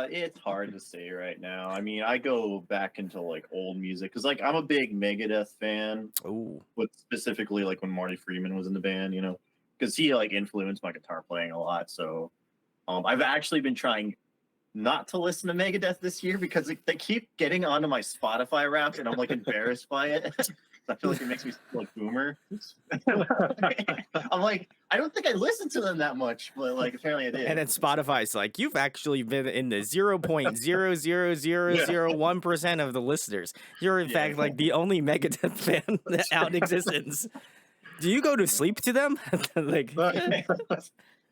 It's hard to say right now. I mean, I go back into like old music because like I'm a big Megadeth fan, Ooh. with specifically like when Marty Friedman was in the band, you know, because he like influenced my guitar playing a lot. So, I've actually been trying not to listen to Megadeth this year because they keep getting onto my Spotify Wrapped, and I'm like embarrassed by it. I feel like it makes me like boomer. I'm like, I don't think I listened to them that much, but like apparently I did. And then Spotify's like, you've actually been in the 0.00001% of the listeners. You're in fact like the only Megadeth fan out in existence. Do you go to sleep to them? Like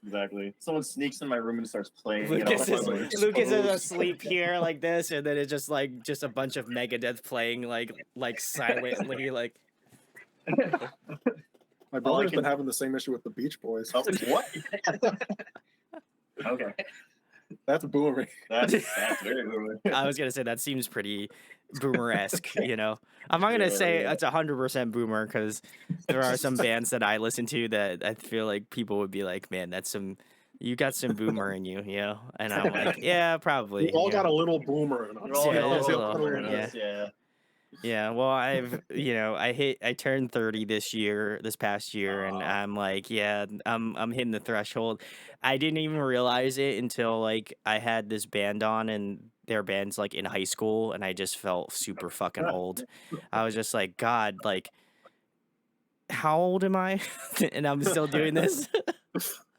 Exactly. Someone sneaks in my room and starts playing. Lucas you is, know, like, Lucas is exposed. asleep here like this, and then it's just a bunch of Megadeth playing like silently like. My brother's been having the same issue with the Beach Boys. Oh, what? Okay. That's booming. That's very good. I was gonna say that seems pretty boomer-esque, you know. I'm not gonna say it's 100% boomer because there are some bands that I listen to that I feel like people would be like, "Man, you got some boomer in you," you know. And I'm like, "Yeah, probably." We all you got know. a little boomer in us. We're all Yeah, got a there's a little little- boomer in yeah. us, yeah. Yeah, well, I turned 30 this past year, and I'm like, yeah, I'm hitting the threshold. I didn't even realize it until like I had this band on, and their band's like in high school, and I just felt super fucking old. I was just like, God, like, how old am I? And I'm still doing this.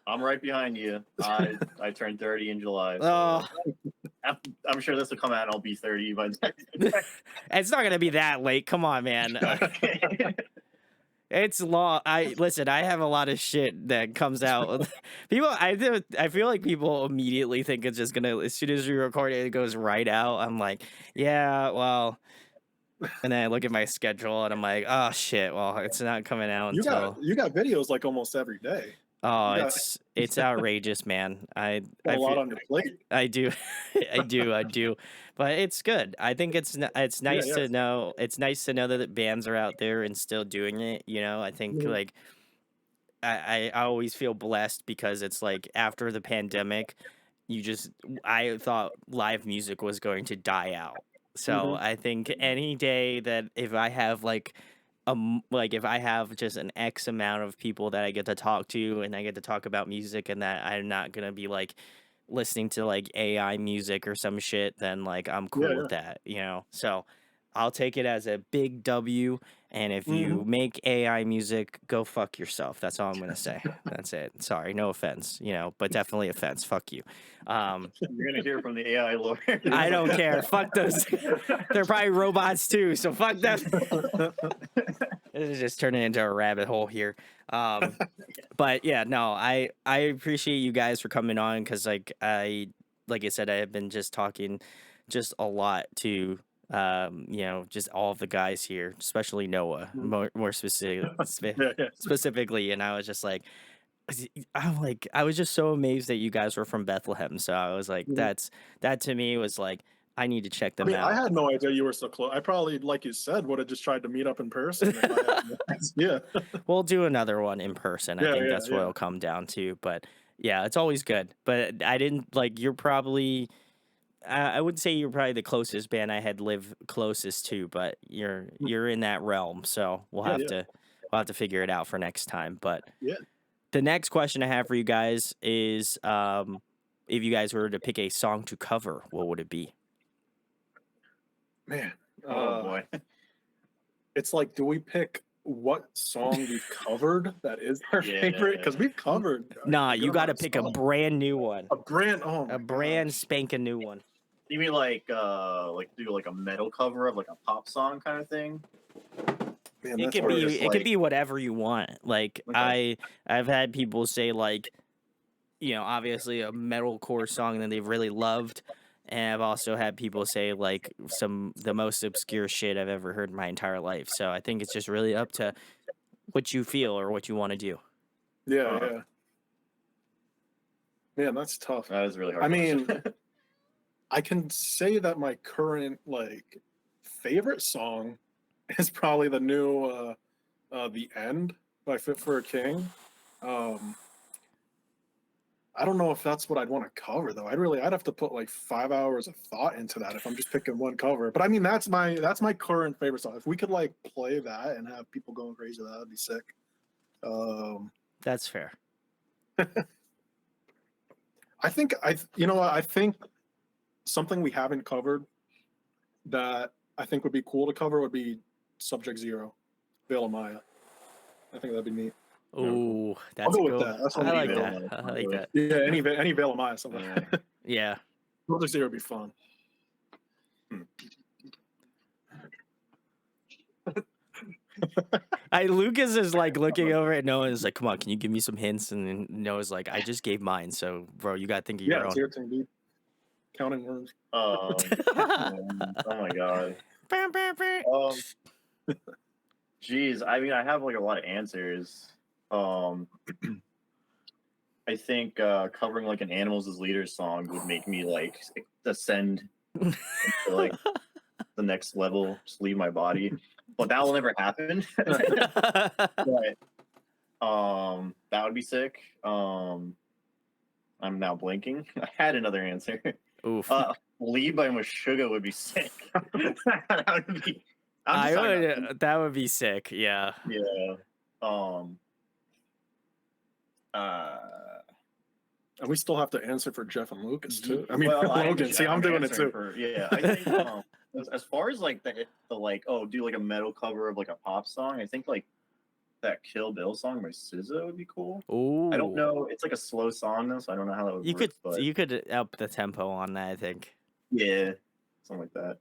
I'm right behind you. I turned 30 in July. So Oh, I'm sure this will come out and I'll be 30 by then. it's not gonna be that late. Come on, man. It's long. I have a lot of shit that comes out. I feel like people immediately think it's just gonna, as soon as you record it, it goes right out. I'm like, yeah, well, and then I look at my schedule and I'm like, oh shit, well, it's not coming out until. You got videos like almost every day. Oh, Yeah. it's outrageous, man. I Got a lot feel- on your plate. I do, I do, but it's good. I think it's nice yeah. to know. It's nice to know that bands are out there and still doing it. You know, I think Mhm. like I always feel blessed because it's like after the pandemic, I thought live music was going to die out. So Mhm. I think any day that if I have if I have just an X amount of people that I get to talk to and I get to talk about music and that I'm not gonna be like listening to like AI music or some shit, then like I'm cool Yeah, with that, you know? So I'll take it as a big W. And if you make AI music, go fuck yourself. That's all I'm gonna say. That's it. Sorry, no offense, you know, but definitely offense. Fuck you. You're gonna hear from the AI lawyer. I don't care. Fuck those. They're probably robots too, so fuck them. This is just turning into a rabbit hole here. But yeah, no, I appreciate you guys for coming on because like I said, I have been just talking just a lot to just all of the guys here, especially Noah, more specifically, and I was just like. I was just so amazed that you guys were from Bethlehem. So I was like, that to me was like, I need to check them out. I had no idea you were so close. I probably, like you said, would have just tried to meet up in person. If I had yeah. We'll do another one in person. I think that's what it'll come down to. But yeah, it's always good. But I didn't you're probably. I would say you're probably the closest band I had lived closest to, but you're in that realm. So we'll have to figure it out for next time. But Yeah. The next question I have for you guys is, if you guys were to pick a song to cover, what would it be? Man. Oh boy. It's like, do we pick what song we've covered that is our favorite? Because we've covered. Nah, you got to pick a brand new one. A brand. Oh, a brand spanking new one. You mean like do like a metal cover of like a pop song kind of thing? Man, It could be whatever you want. Like Okay. I've had people say like, obviously a metalcore song that they've really loved, And I've also had people say like the most obscure shit I've ever heard in my entire life. So I think it's just really up to what you feel or what you want to do. Yeah, yeah. Man, that's tough. That is really hard. I mean, I can say that my current like favorite song is probably the new "The End" by Fit for a King. I don't know if that's what I'd want to cover though. I'd have to put like 5 hours of thought into that if I'm just picking one cover. But I mean, that's my current favorite song. If we could like play that and have people going crazy, that'd be sick. That's fair. I think I think something we haven't covered that I think would be cool to cover would be Subject Zero, Veil of Maya. I think that'd be neat. Ooh, that's go with cool. that. That's I what like we that. do. I like that. Yeah, any Veil of Maya something. Yeah. Subject Zero would be fun. Lucas is like looking over at Noah and is like, "Come on, can you give me some hints?" And then Noah's like, "I just gave mine, so bro, you gotta think of Yeah, your it's own." your thing, dude. Counting worms. Oh my god. Geez, I mean, I have like a lot of answers. I think covering like an Animals as Leaders song would make me like ascend into like the next level, just leave my body. But that will never happen. But that would be sick. I'm now blinking. I had another answer. Oof. Lead by Meshuggah would be sick. That would be. That would be sick. Yeah. Yeah. And we still have to answer for Jeff and Lucas too. I mean, well, Logan. See, I'm doing it answering too. Yeah, I think as far as like the like do like a metal cover of like a pop song, I think like that Kill Bill song by SZA would be cool. Ooh. I don't know. It's like a slow song though, so I don't know how that would work. You could up the tempo on that, I think. Yeah, something like that.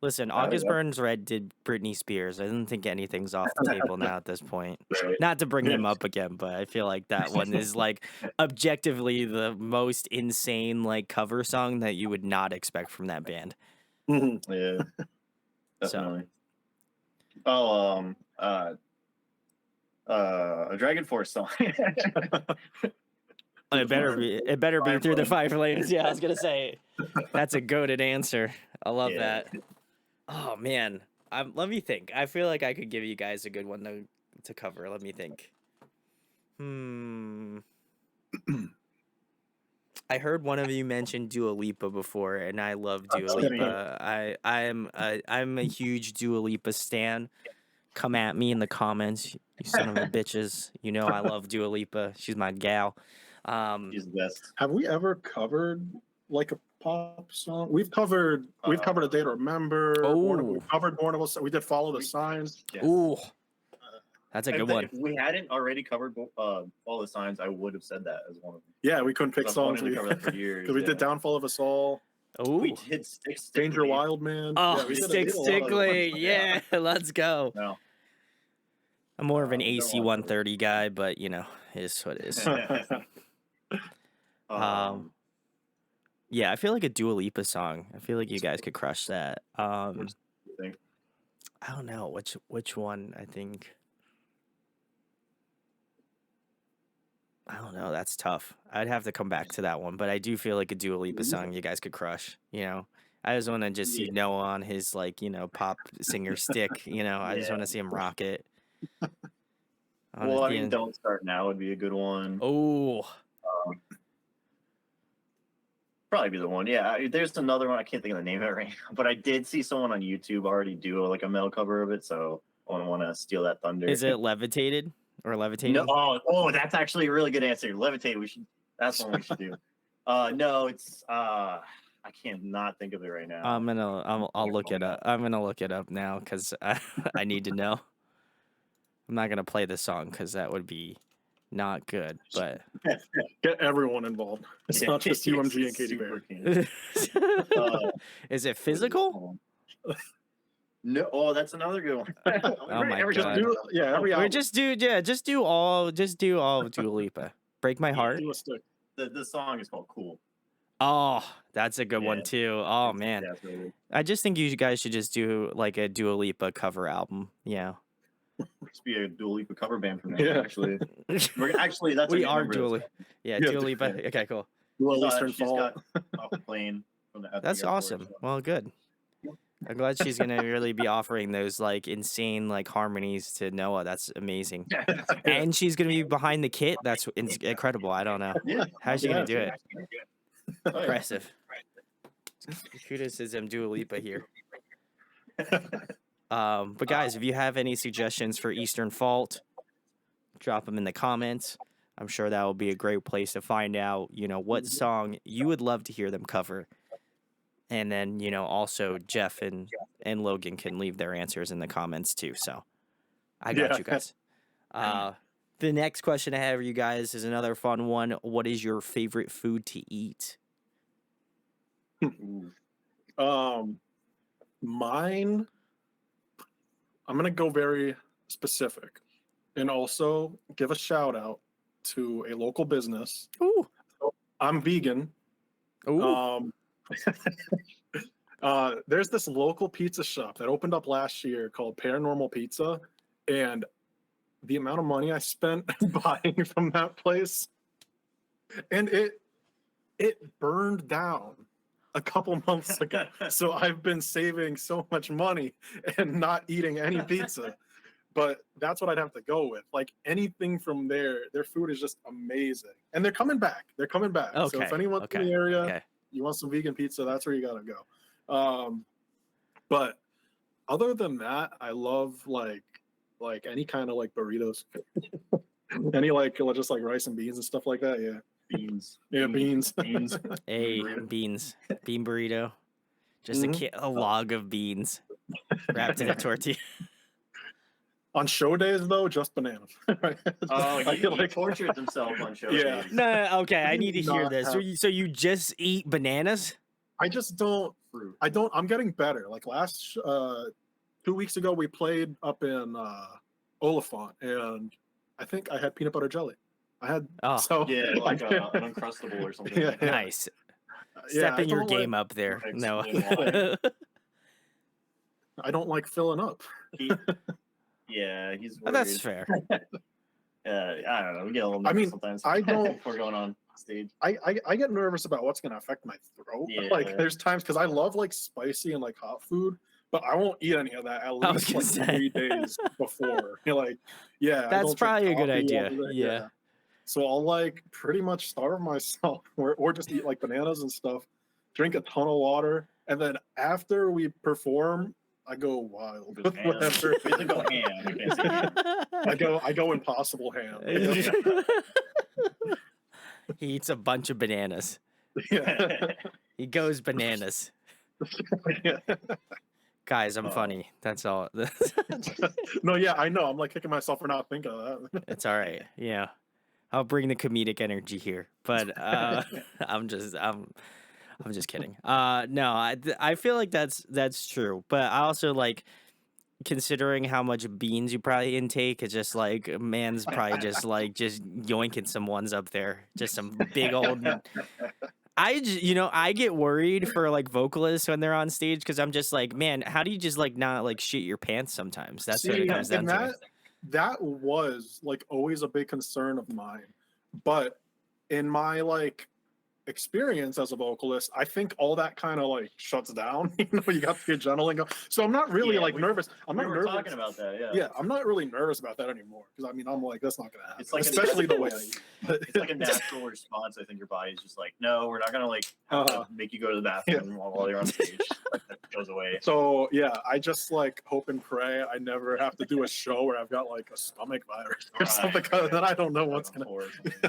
Listen, August Burns Red did Britney Spears. I don't think anything's off the table now at this point. Right. Not to bring them up again, but I feel like that one is like objectively the most insane like cover song that you would not expect from that band. Yeah, definitely. So. A Dragon Force song. It better be Through the Five Flames. Yeah, I was gonna say that's a goated answer. I love that. Oh man, let me think. I feel like I could give you guys a good one to cover. Let me think. I heard one of you mention Dua Lipa before, and I love Dua Lipa. I'm a huge Dua Lipa stan. Come at me in the comments, you son of a bitches. You know I love Dua Lipa. She's my gal. She's the best. Have we ever covered like a pop song? We've covered A Day to Remember. We covered Born of Us. We did Follow the Signs. Yes. Ooh, that's a good one. If we hadn't already covered Follow the Signs, I would have said that as one of them. Yeah, we couldn't pick songs. We covered that for years. Because we did Downfall of Us All. Ooh. We did Stick Danger Wild Man. Oh, yeah, Stickly. Yeah, let's go. No. I'm more of an AC 130 guy, but you know, it is what it is. Yeah, I feel like a Dua Lipa song. I feel like you guys could crush that. I don't know which one. I think. I don't know. That's tough. I'd have to come back to that one, but I do feel like a Dua Lipa song you guys could crush. You know, I just want to just see Noah on his like pop singer stick. You know, I just want to see him rock it. Well, I mean, Don't Start Now would be a good one. Oh. Probably be the one. Yeah, there's another one. I can't think of the name of it right now, but I did see someone on YouTube already do like a metal cover of it, so I don't want to steal that thunder. Is it Levitated or Levitating? No. Oh, that's actually a really good answer. Levitated. That's one we should do. No, it's I can't not think of it right now. I'll look it up. I'm gonna look it up now because I need to know. I'm not gonna play this song because that would be not good. But get everyone involved. It's not just UMG and Katy Perry. Is it Physical? No. Oh, that's another good one. Oh my god! Just do all Dua Lipa. Break My Heart. The song is called Cool. Oh, that's a good one Yeah. too. Oh It's- man, yeah, it's really good. I just think you guys should just do like a Dua Lipa cover album. Yeah, Must be a Dua Lipa cover band from now. Yeah. Actually, actually that's we a good are member Dua of Lipa. this Yeah, Yeah, Dua Lipa. yeah. Okay, cool. Well, band. Eastern She's Fault. got off the plane from the. At the That's airport, awesome. so. Well, good. I'm glad she's gonna really be offering those like insane like harmonies to Noah. That's amazing. And she's gonna be behind the kit. That's incredible. I don't know. Yeah. How's she gonna do it? Oh, yeah. Impressive. Kudos to some Dua Lipa here. But guys, if you have any suggestions for Easternfault, drop them in the comments. I'm sure that will be a great place to find out, what song you would love to hear them cover. And then, also Jeff and Logan can leave their answers in the comments too. So I got Yeah. you guys. The next question I have for you guys is another fun one. What is your favorite food to eat? Mine, I'm gonna go very specific, and also give a shout out to a local business. Ooh. I'm vegan. Ooh. There's this local pizza shop that opened up last year called Paranormal Pizza, and the amount of money I spent buying from that place, and it burned down a couple months ago. So I've been saving so much money and not eating any pizza. But that's what I'd have to go with. Like anything from there, their food is just amazing. And they're coming back. They're coming back. So Okay, if anyone's okay, in the area, okay. you want some vegan pizza, that's where you gotta go. But other than that, I love like any kind of like burritos. Any like just like rice and beans and stuff like that. Yeah. Beans. Yeah, beans. Beans. Hey, burrito. beans. Bean burrito. Just Mhm. a log of beans wrapped in a tortilla. On show days though, just bananas. Oh, I feel he tortured himself on show Yeah. days. No, okay, I need to hear Not this. So you just eat bananas? I just don't. Fruit. I'm getting better. Like last 2 weeks ago, we played up in Oliphant, and I think I had peanut butter jelly. I had Oh, so Yeah, like an Uncrustable or something. Yeah, yeah. nice. Yeah, I Stepping your don't game like, up there. Right, No. so I don't like filling up. Yeah, he's worried. That's fair. I don't know. We get a little I nervous mean, sometimes. I don't- Before going on stage. I get nervous about what's gonna affect my throat. Yeah. Like there's times because I love like spicy and like hot food, but I won't eat any of that at I was least like gonna say. 3 days before. You're like, yeah, I That's don't drink probably a good coffee idea. every day. Yeah. So I'll like pretty much starve myself or just eat like bananas and stuff, drink a ton of water, and then after we perform, I go wild. Goes ham. Whatever. We have to go ham. I can't say ham. I go impossible ham. He eats a bunch of bananas. Yeah. He goes bananas. Guys, I'm Oh. funny. That's all. No, yeah, I know. I'm like kicking myself for not thinking of that. It's all right. Yeah. I'll bring the comedic energy here. But I'm just kidding. No, I feel like that's true. But I also like considering how much beans you probably intake, it's just like man's probably just yoinking some ones up there. Just some big old I get worried for like vocalists when they're on stage because I'm just like, man, how do you just like not like shit your pants sometimes? That's what it See, comes down and to. that was like always a big concern of mine. But in my like experience as a vocalist, I think all that kind of like shuts down. You got the adrenaline go. So I'm not really Yeah, like nervous. I'm We not were nervous. talking about that, yeah. Yeah, I'm not really nervous about that anymore because I mean I'm like that's not gonna happen. It's like a especially the way I natural- eat. It's like a natural response. I think your body's just like, no, we're not gonna like have to make you go to the bathroom while you're on stage. Like, that goes away. So yeah, I just like hope and pray I never have to do a show where I've got like a stomach virus or Right, something. Cause then I don't know what's Like, gonna.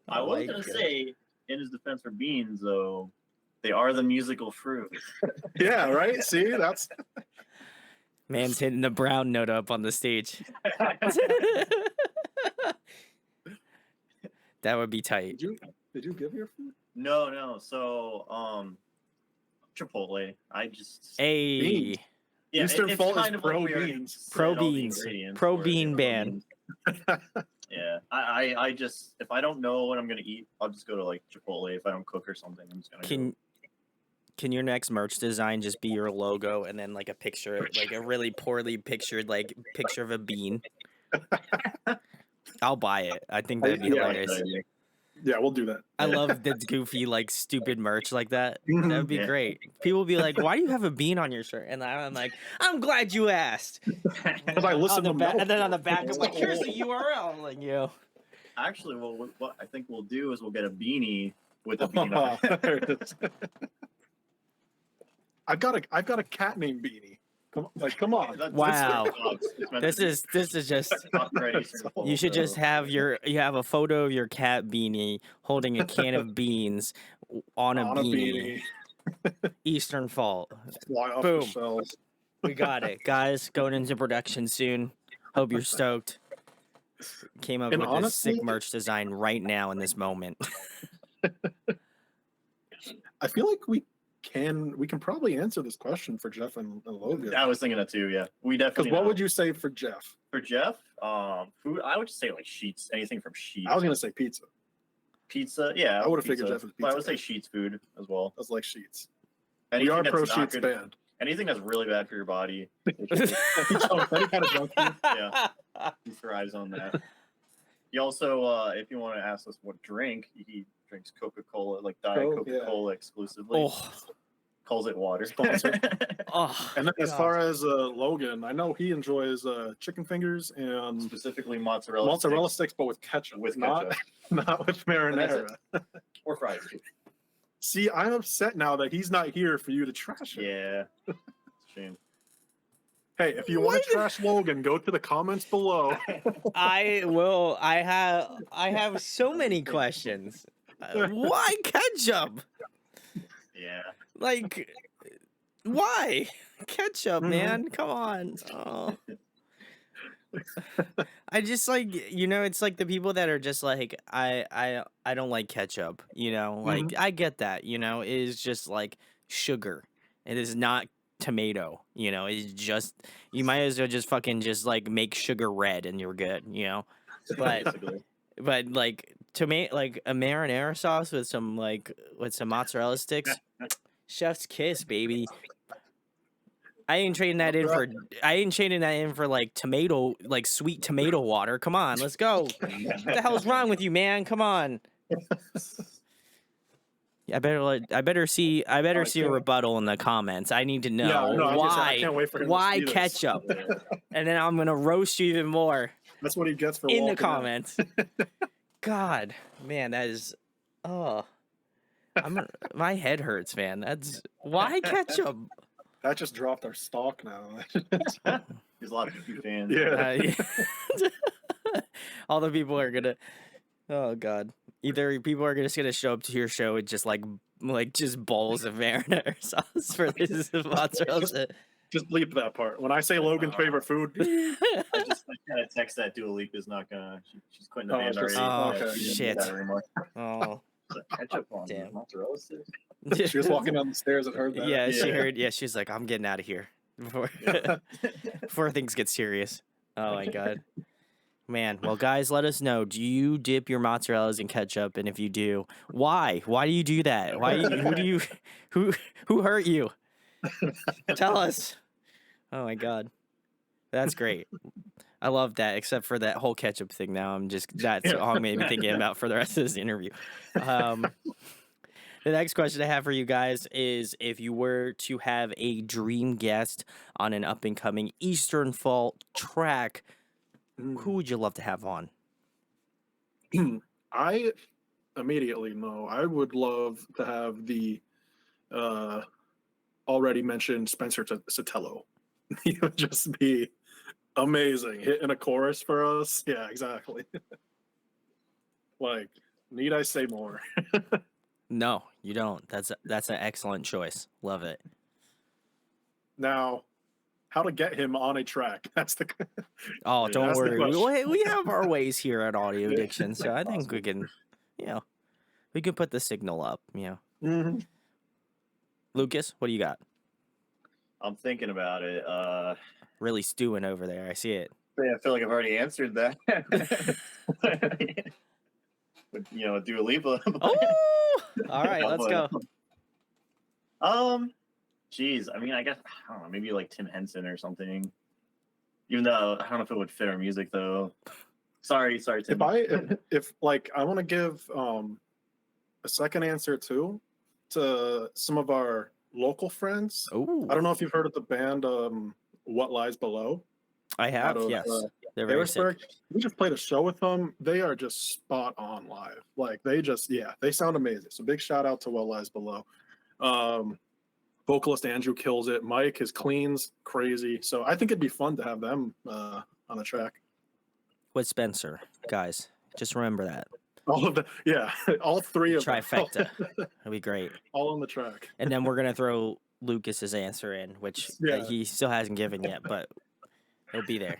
I was like gonna it. say, in his defense for beans, though, they are the musical fruit. Yeah, right. See, that's Man's hitting the brown note up on the stage. That would be tight. did you give your food? No. So, Chipotle. I just Hey, Beans. yeah, Easternfault is kind of like pro we already beans. said Pro all the beans. ingredients Pro for it. bean Pro band. beans. Yeah, I just if I don't know what I'm gonna eat, I'll just go to like Chipotle. If I don't cook or something, I'm just gonna go. Can your next merch design just be your logo and then like a picture, like a really poorly pictured like picture of a bean? I'll buy it. I think that'd be Yeah, hilarious. Yeah, we'll do that. I love the goofy like stupid merch like that. Mhm. That would be Yeah. great. People would be like, "Why do you have a bean on your shirt?" And I'm like, "I'm glad you asked." Because I listen to them. And then on the back, I'm like, "Here's the URL." I'm like, yo. Actually, what I think we'll do is we'll get a beanie with a bean on it. There it is. I've got a cat named Beanie. Come on. Wow. It's meant This to be is just. copyright You should just have you have a photo of your cat Beanie holding a can of beans on a On a beanie. beanie. Easternfault. Fly off Boom. the shelves. We got it, guys. Going into production soon. Hope you're stoked. Came up And with this honestly- sick merch design right now in this moment. I feel like we can probably answer this question for Jeff and Logan. I was thinking that too. Yeah, we definitely. Because what know. would you say for Jeff? For Jeff? Food. I would just say like sheets. Anything from sheets. I was gonna say pizza. Pizza. Yeah, I would've figured pizza. Jeff was But I pizza would say guy. sheets food as well. That's like sheets. Anything We are that's pro not sheets good- band. Anything that's really bad for your body. Any kind of junk food. Yeah, he thrives on that. He also, if you want to ask us what drink, he drinks Coca-Cola, like Diet Coke, Coca-Cola exclusively. Oh, Calls it water. Sponsor. oh. And then as God. far as Logan, I know he enjoys chicken fingers and Specifically mozzarella. mozzarella sticks sticks, but with ketchup. with not ketchup not with marinara. or fries. See, I'm upset now that he's not here for you to trash him. Yeah. It's a shame. Hey, if you want to trash Logan, go to the comments below. I will. I have so many questions. Why ketchup? Yeah. Like, why ketchup, Mhm. man? Come on. Oh. I just like it's like the people that are just like I don't like ketchup. Like I get that. It is just like sugar. It is not tomato. It's just you might as well just fucking just like make sugar red and you're good. But Basically. but like tomato like a marinara sauce with some mozzarella sticks, chef's kiss, baby. I ain't trading that in for like tomato, like sweet tomato water. Come on, let's go. What the hell's wrong with you, man? Come on. I better see a rebuttal in the comments. I need to know Yeah, no, I was gonna say, I why can't wait for him to see this. ketchup, and then I'm gonna roast you even more That's what he gets for in the walking out. comments. God, man, that is my head hurts, man. That's why ketchup. That just dropped our stock now. There's a lot of YouTube fans. Yeah. Yeah. All the people are gonna. Oh God! Either people are just gonna show up to your show with just like just bowls of marinara sauce for this mozzarella. Just bleep that part. When I say Logan's favorite food, I kind of text that Dua Lipa's not gonna. She's quitting the Oh, band it's already. just- oh, She didn't do shit. that anymore. Oh, So ketchup on Damn. mozzarella sticks. she was walking down the stairs and heard that. Yeah, she Yeah. heard. Yeah, she's like, I'm getting out of here before things get serious. Oh my God, man. Well, guys, let us know. Do you dip your mozzarellas in ketchup? And if you do, why? Why do you do that? Who hurt you? Tell us. Oh my God, that's great. I love that, except for that whole ketchup thing. Now that's all I'm maybe thinking about for the rest of this interview. The next question I have for you guys is if you were to have a dream guest on an up and coming Easternfault track, who would you love to have on? I immediately know. I would love to have the already mentioned Spencer Sotelo. He would just be amazing. Hitting a chorus for us. Yeah, exactly. Like, need I say more? No, you don't. That's an excellent choice. Love it. Now, how to get him on a track? That's the. Oh, Yeah, don't that's the worry. question. We have our ways here at Audio Yeah. Addiction, so I think we can, we can put the signal up. Mhm. Lucas, what do you got? I'm thinking about it. Really stewing over there. I see it. say I feel like I've already answered that. With, Dua Lipa. Oh, all right, let's go. Geez, I mean, I guess I don't know, maybe like Tim Henson or something. Even though I don't know if it would fit our music though. Sorry, Tim. If like I want to give a second answer too to some of our local friends. Oh, I don't know if you've heard of the band What Lies Below. I have. out of, Yes, they're very sick. Harrisburg. We just played a show with them. They are just spot on live. Like they sound amazing. So big shout out to What Lies Below. Vocalist Andrew kills it. Mike, his cleans crazy. So I think it'd be fun to have them on a track. With Spencer, guys, just remember that All of the all three of them. trifecta. That'd be great. All on the track. And then we're gonna throw Lucas's answer in, which he still hasn't given yet, but he'll be there.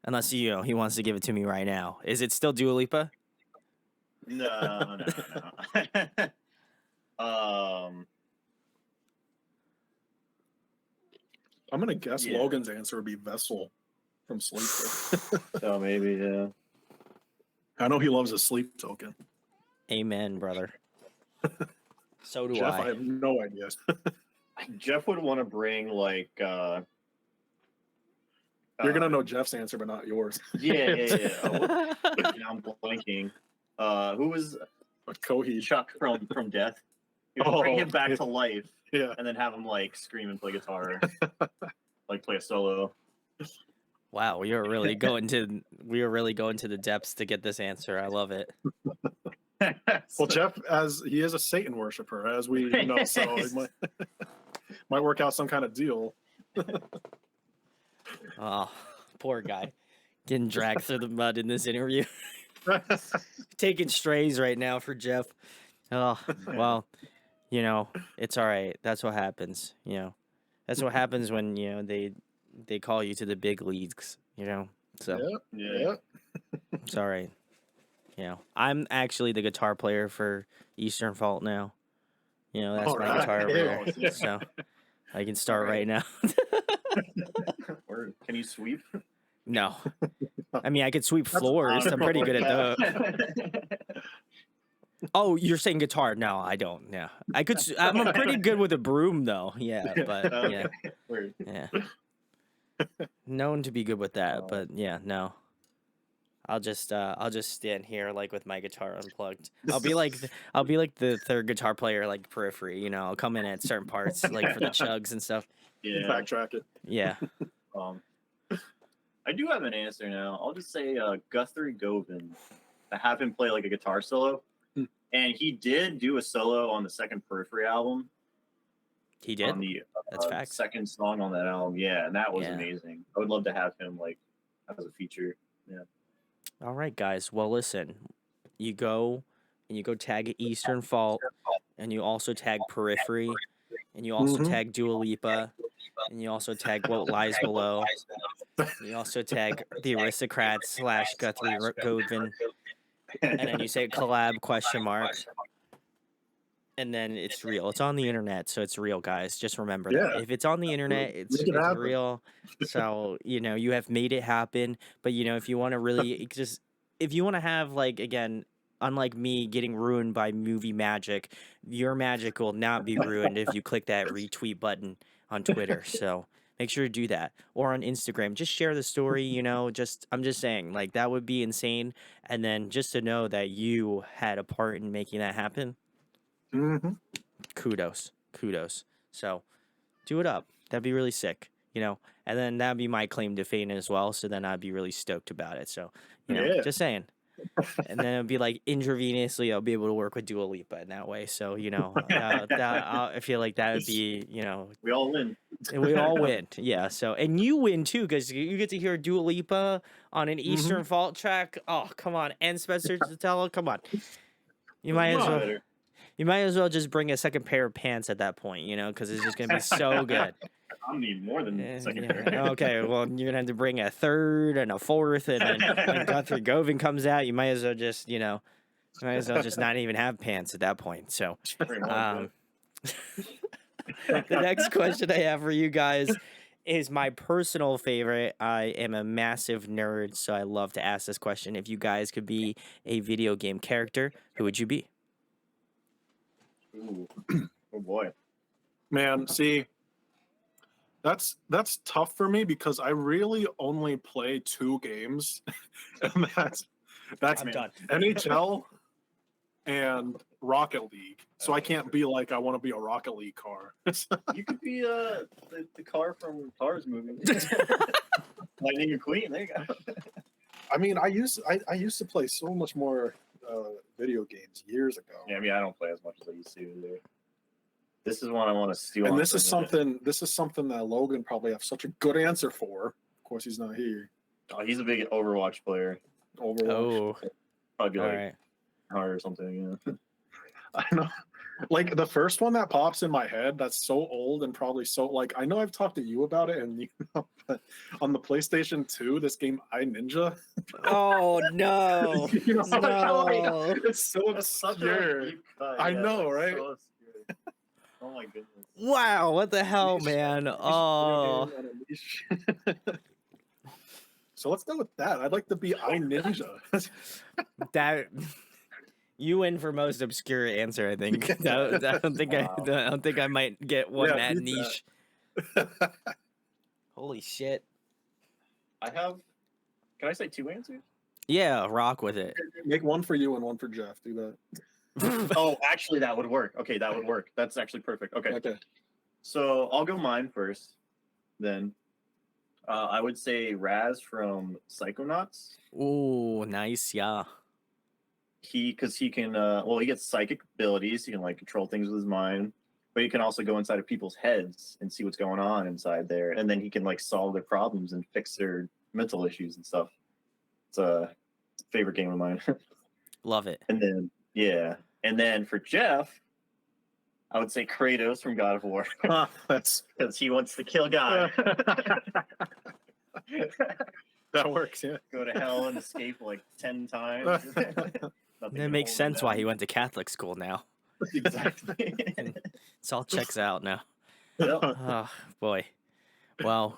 Unless he wants to give it to me right now. Is it still Dua Lipa? No. I'm gonna guess Yeah. Logan's answer would be Vessel from Sleeper. So maybe, yeah. I know he loves a sleep token. Amen, brother. So do Jeff, I. I have no idea. Jeff would want to bring like You're gonna know Jeff's answer, but not yours. yeah. Now I'm blanking. Who was But Coheed. Chuck from Death? You would bring him back yeah. to life Yeah. and then have him like scream and play guitar, like play a solo. Wow, we are really going to the depths to get this answer. I love it. Well, Jeff, as he is a Satan worshiper, as we know, so it might work out some kind of deal. Oh, poor guy. Getting dragged through the mud in this interview. Taking strays right now for Jeff. Oh, well, it's all right. That's what happens, That's what happens when, they call you to the big leagues, So Yeah. it's all right. I'm actually the guitar player for Easternfault now. That's All my right. guitar over there. So I can start right now. Or can you sweep? No. I mean, I could sweep floors. I'm pretty good at that. Oh, you're saying guitar? No, I don't. Yeah, I'm pretty good with a broom, though. Yeah, but yeah, Word. yeah. Known to be good with that, but yeah, no. I'll just stand here like with my guitar unplugged. I'll be like the third guitar player, like periphery. I'll come in at certain parts, like for the chugs and stuff. Yeah. Backtrack it. Yeah. I do have an answer now. I'll just say Guthrie Govan. I have him play like a guitar solo. And he did do a solo on the second Periphery album. He did? On the That's facts. second song on that album. Yeah, and that was Yeah. amazing. I would love to have him like as a feature. Yeah. All right, guys. Well, listen. You go tag Easternfault, and you also tag Periphery, and you also tag Dua Lipa, and you also tag What Lies Below. You also tag the Aristocrats / Guthrie Govan, and then you say collab ? And then it's real. It's on the internet, so it's real, guys. Just remember that. Yeah. If it's on the internet, it's happen. real. So, you have made it happen. But, if you want to really if you want to have, like, again, unlike me getting ruined by movie magic, your magic will not be ruined if you click that retweet button on Twitter. So make sure to do that. Or on Instagram. Just share the story, I'm just saying, like, that would be insane. And then just to know that you had a part in making that happen. Mm-hmm. Kudos. So do it up. That'd be really sick, and then that'd be my claim to fame as well. So then I'd be really stoked about it. So, just saying. And then it'd be like intravenously, I'll be able to work with Dua Lipa in that way. So, I feel like that would be, We all win. and we all win. Yeah. So, and you win too, because you get to hear Dua Lipa on an Easternfault track. Oh, come on. And Spencer Tatello, come on. You might as well. Better. You might as well just bring a second pair of pants at that point, because it's just gonna be so good. I need more than second Yeah. pair. Okay, well, you're gonna have to bring a third and a fourth, and then when Guthrie Govan comes out, you might as well just, not even have pants at that point. So, Pretty much, the next question I have for you guys is my personal favorite. I am a massive nerd, so I love to ask this question. If you guys could be a video game character, who would you be? Ooh. Oh boy. Man, see, that's tough for me because I really only play 2 games, and that's I'm done. NHL and Rocket League. So I can't be like I want to be a Rocket League car. You could be the car from Cars movie. Lightning McQueen. There you go. I mean, I used to play so much more video games years ago. Yeah, I mean, I don't play as much as I used to either. This is one I want to steal. And this is something that Logan probably have such a good answer for. Of course, he's not here. Oh, he's a big Overwatch player. Overwatch. Oh, Probably all like right. hard or something. Yeah. I know. Like the first one that pops in my head, that's so old and probably so like I know I've talked to you about it, and but on the PlayStation 2, this game iNinja. Oh no! You know, No. it's so That's such obscure. a deep cut. I Yeah, know, that's right? so obscure. Oh my goodness. Wow! What the hell, Niche- man? niche Oh, video game on a niche. So let's go with that. I'd like to be iNinja. that you win for most obscure answer. I think. I don't think Wow. I don't think I might get one Yeah, that beat niche. Holy shit! I have. Can I say 2 answers? Yeah, rock with it. Make one for you and one for Jeff. Do that. Oh, actually, that would work. Okay, that would work. That's actually perfect. Okay. Okay. So I'll go mine first. Then I would say Raz from Psychonauts. Ooh, nice. Yeah. Because he can, he gets psychic abilities. He can like control things with his mind, but he can also go inside of people's heads and see what's going on inside there, and then he can like solve their problems and fix their mental issues and stuff. It's a favorite game of mine. Love it. And then and then for Jeff, I would say Kratos from God of War That's because he wants to kill God, that works. Yeah. go to hell and escape like 10 times. Nothing That can makes hold him sense why down. he went to Catholic school now. Exactly. It's all checks out now. Yep. Oh boy. Well,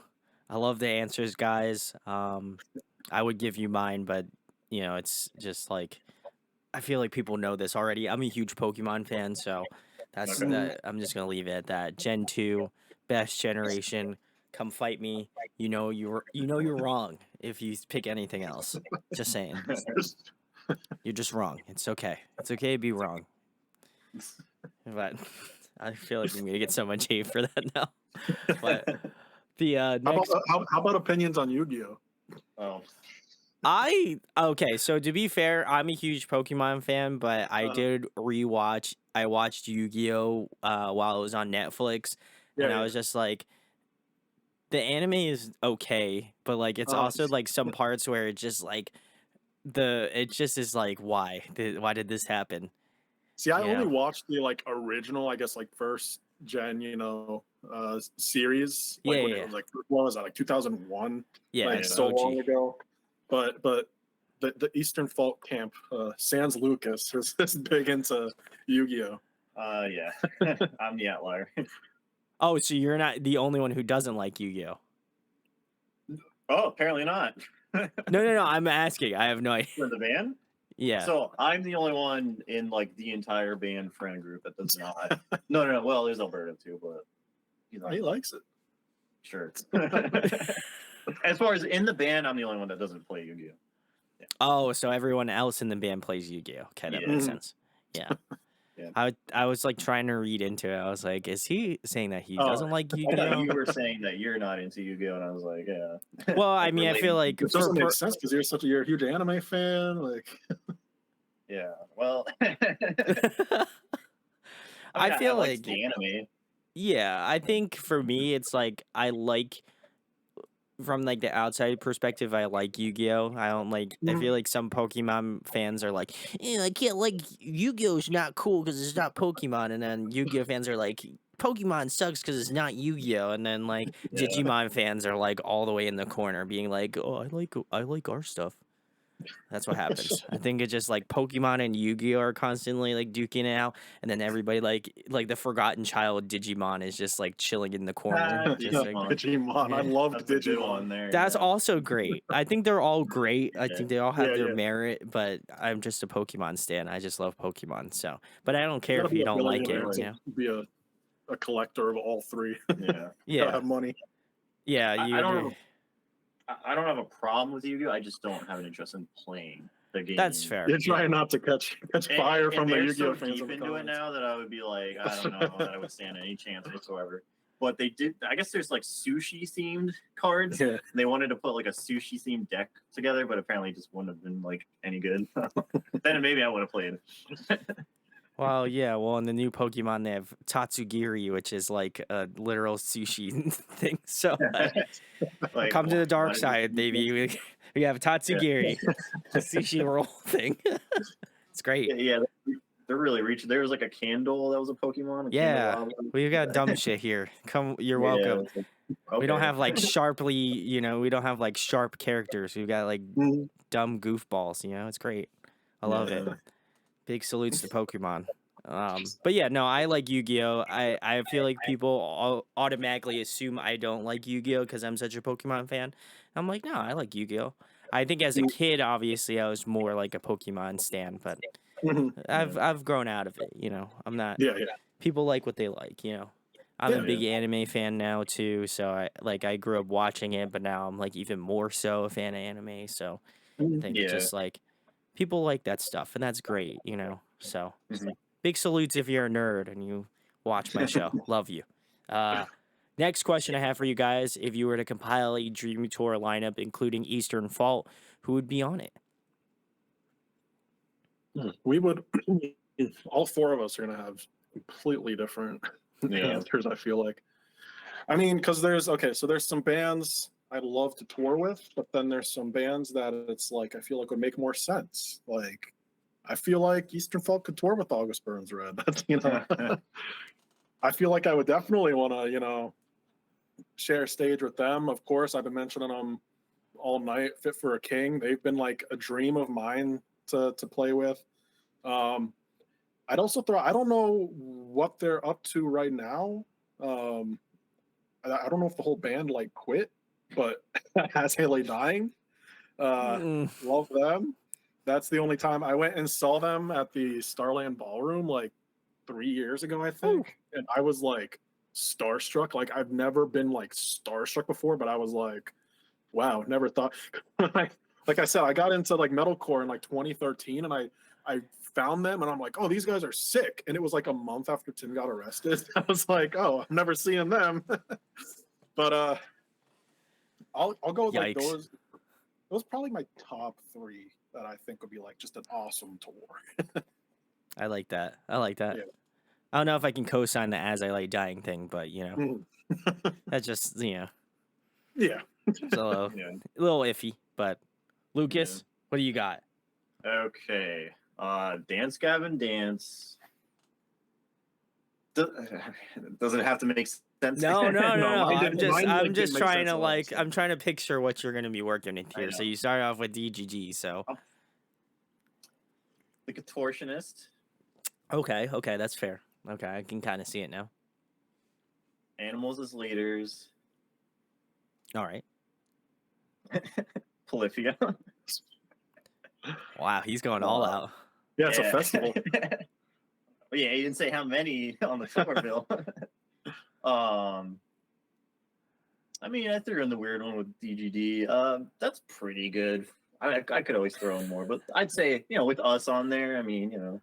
I love the answers, guys. I would give you mine, but you know, it's just like I feel like people know this already. I'm a huge Pokemon fan, so that's Okay. that. I'm just gonna leave it at that. Gen 2, best generation. Come fight me. You know you're wrong if you pick anything else. Just saying. You're just wrong. It's okay. It's okay to be wrong. But I feel like I'm gonna get so much hate for that now. But the next, How about opinions on Yu-Gi-Oh? Oh, okay. So to be fair, I'm a huge Pokemon fan, but I did rewatch. I watched Yu-Gi-Oh while it was on Netflix, and I was just like, the anime is okay, but like it's also like some parts where it just like it just is like why did this happen? See, I Yeah. only watched the like original, I guess like first gen, series. Like when Yeah. it was like what was that, like 2001? Yeah, Like it's so OG. long ago. But the Easternfault camp, Sans Lucas is big into Yu-Gi-Oh. yeah. I'm the outlier. Oh, so you're not the only one who doesn't like Yu-Gi-Oh? Oh, apparently not. No. I'm asking. I have no idea. For the band? Yeah. So I'm the only one in like the entire band friend group that does not. No. Well, there's Alberto too, but he's not He likes it. sure. As far as in the band, I'm the only one that doesn't play Yu-Gi-Oh. Oh, so everyone else in the band plays Yu-Gi-Oh. Okay, that makes Yeah. sense. Yeah. Yeah. I was like trying to read into it. I was like, is he saying that he Oh, doesn't like I thought Yu-Gi-Oh? you were saying that you're not into Yu-Gi-Oh, and I was like, yeah. Well, I mean, I feel like It doesn't make sense because you're a huge anime fan. Like Yeah. Well, I feel like like the anime. yeah, I think for me it's like I like from like the outside perspective, I like Yu-Gi-Oh. I don't like. I feel like some Pokemon fans are like, I can't like Yu-Gi-Oh's not cool because it's not Pokemon, and then Yu-Gi-Oh fans are like, Pokemon sucks because it's not Yu-Gi-Oh, and then like Yeah. Digimon fans are like all the way in the corner, being like, oh, I like our stuff. That's what happens. I think it's just like Pokemon and Yu-Gi-Oh are constantly like duking it out, and then everybody like the forgotten child Digimon is just like chilling in the corner. Just like, Digimon. Digimon. I yeah. loved That's a good Digimon. one there. That's yeah. also great. I think they're all great. I Yeah. think they all have Yeah, their yeah. merit, but I'm just a Pokemon stan. I just love Pokemon. So, but I don't care Gotta if be you a don't like it. billionaire You to know? be a collector of all three. Yeah. Gotta Yeah, have money. yeah. I don't I don't have a problem with Yu-Gi-Oh. I just don't have an interest in playing the game. That's fair. You're trying not to catch fire from the they're Yu-Gi-Oh so fans deep in the into it comments. now that I would be like, I don't know that I would stand any chance whatsoever. But they did. I guess there's like sushi themed cards. Yeah. They wanted to put like a sushi themed deck together, but apparently it just wouldn't have been like any good. Then maybe I would have played. Well, yeah. Well, in the new Pokemon, they have Tatsugiri, which is like a literal sushi thing. So, Like, come to the why dark did side, baby. We have Tatsugiri, the sushi roll thing. It's great. Yeah, they're really reaching. There was like a candle that was a Pokemon. Yeah, candelabra. we got dumb shit here. Come, you're Yeah, welcome. it's like, We don't okay. have like sharply, we don't have like sharp characters. We've got like Mhm. dumb goofballs. It's great. I love it. Yeah. Big salutes to Pokemon. But yeah, no, I like Yu-Gi-Oh. I feel like people automatically assume I don't like Yu-Gi-Oh because I'm such a Pokemon fan. I'm like, no, I like Yu-Gi-Oh. I think as a kid, obviously, I was more like a Pokemon stan, but Mhm. I've grown out of it. I'm not. Yeah, yeah. People like what they like. I'm Yeah, a big anime fan now too, so I grew up watching it, but now I'm like even more so a fan of anime. So I think it's Yeah. just like people like that stuff, and that's great. So Mhm. big salutes if you're a nerd and you watch my show. Love you. Next question I have for you guys: if you were to compile a Dream Tour lineup including Easternfault, who would be on it? We would. All four of us are gonna have completely different Yeah. answers. I feel like. I mean, because there's some bands I'd love to tour with, but then there's some bands that it's like I feel like would make more sense. Like I feel like Eastern Folk could tour with August Burns Red. That's I feel like I would definitely want to share stage with them. Of course, I've been mentioning them all night. Fit for a King. They've been like a dream of mine to play with. I'd also throw. I don't know what they're up to right now. I don't know if the whole band like quit, but Has Haley Dying. Love them. That's the only time I went and saw them at the Starland Ballroom like 3 years ago, I think, and I was like starstruck. Like I've never been like starstruck before, but I was like, wow, never thought. Like I said, I got into like metalcore in like 2013, and I found them, and I'm like, oh, these guys are sick. And it was like a month after Tim got arrested. I was like, oh, I'm never seeing them. But I'll go with like Yikes. those. Those probably my top three that I think would be like just an awesome tour. I like that. I like that. Yeah. I don't know if I can co-sign the "as I lay dying" thing, but Mhm. that's just Yeah. it's a Yeah. little iffy. But Lucas, what do you got? Okay. Dance Gavin Dance. Doesn't have to make sense. No. mine didn't I'm make just sense trying at to all, like so. I'm trying to picture what you're gonna be working with I here. So know. you start off with DGG. So The Contortionist, okay, that's fair. Okay, I can kind of see it now. Animals as Leaders, All right. Polyphia. Wow, he's going all out. Yeah, it's a festival. Well, yeah, he didn't say how many on the tour bill. I mean, I threw in the weird one with DGD. That's pretty good. I could always throw in more, but I'd say with us on there, I mean.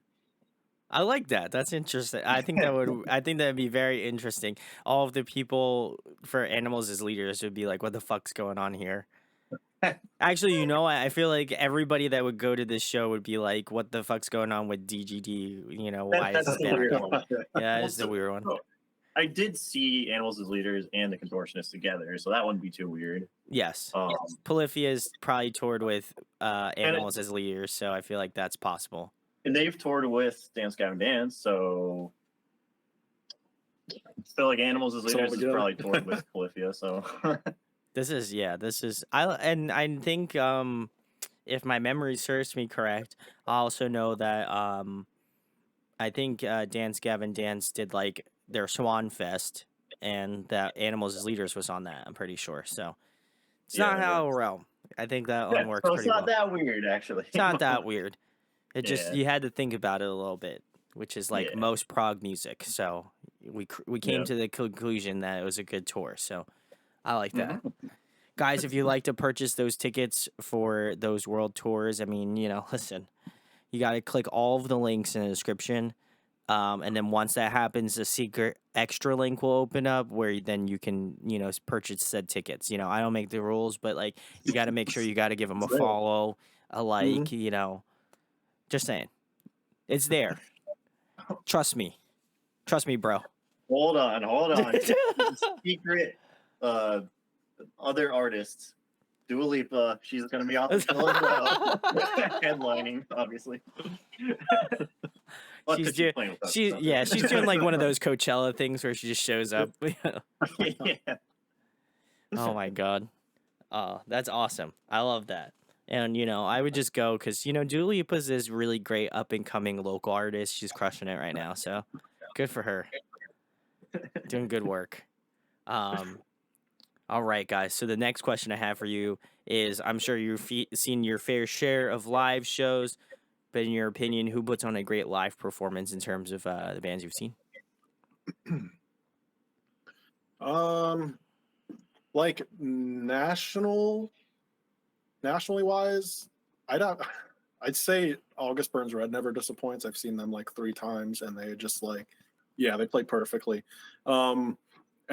I like that. That's interesting. I think that'd be very interesting. All of the people for Animals as Leaders would be like, "What the fuck's going on here?" Actually, I feel like everybody that would go to this show would be like, "What the fuck's going on with DGD?" Why is That's this the band? weird Yeah, one. that's the weird one. I did see Animals as Leaders and the Contortionist together, so that wouldn't be too weird. Yes, Um, Polyphia's probably toured with Animals as Leaders, so I feel like that's possible. and they've toured with Dance Gavin Dance, so I feel like Animals as It's all Leaders is together. probably toured with Polyphia. So I think if my memory serves me correct, I also know that I think Dance Gavin Dance did like their Swan Fest, and that Animals as Leaders was on that. I'm pretty sure. So it's Yeah, not it out of was. realm. I think that Yeah, one works so it's pretty not well. that weird, actually. It's not that weird. It just Yeah, you had to think about it a little bit, which is like yeah, most prog music. So we came yeah. to the conclusion that it was a good tour. So I like that. Mhm. Guys, if you like to purchase those tickets for those world tours, I mean, listen, you got to click all of the links in the description. And then once that happens, a secret extra link will open up where then you can, purchase said tickets. I don't make the rules, but like you got to make sure you got to give them a It's there. follow, a like, Mhm. just saying. It's there. Trust me. Trust me, bro. Hold on, hold on. Secret uh other artists. Dua Lipa, she's gonna be on the bill as well. Headlining, obviously. Well, she's 'cause doing playing with us, she's so. yeah, she's doing like one of those Coachella things where she just shows up. Yeah. Oh my god. Oh, that's awesome. I love that. And I would just go because Dua Lipa's this really great up and coming local artist. She's crushing it right now. So good for her. Doing good work. Um, all right, guys. So the next question I have for you is: I'm sure you've seen your fair share of live shows, but in your opinion, who puts on a great live performance in terms of the bands you've seen? Like nationally wise, I'd have, I'd say August Burns Red never disappoints. I've seen them like 3 times, and they just like, yeah, they play perfectly. And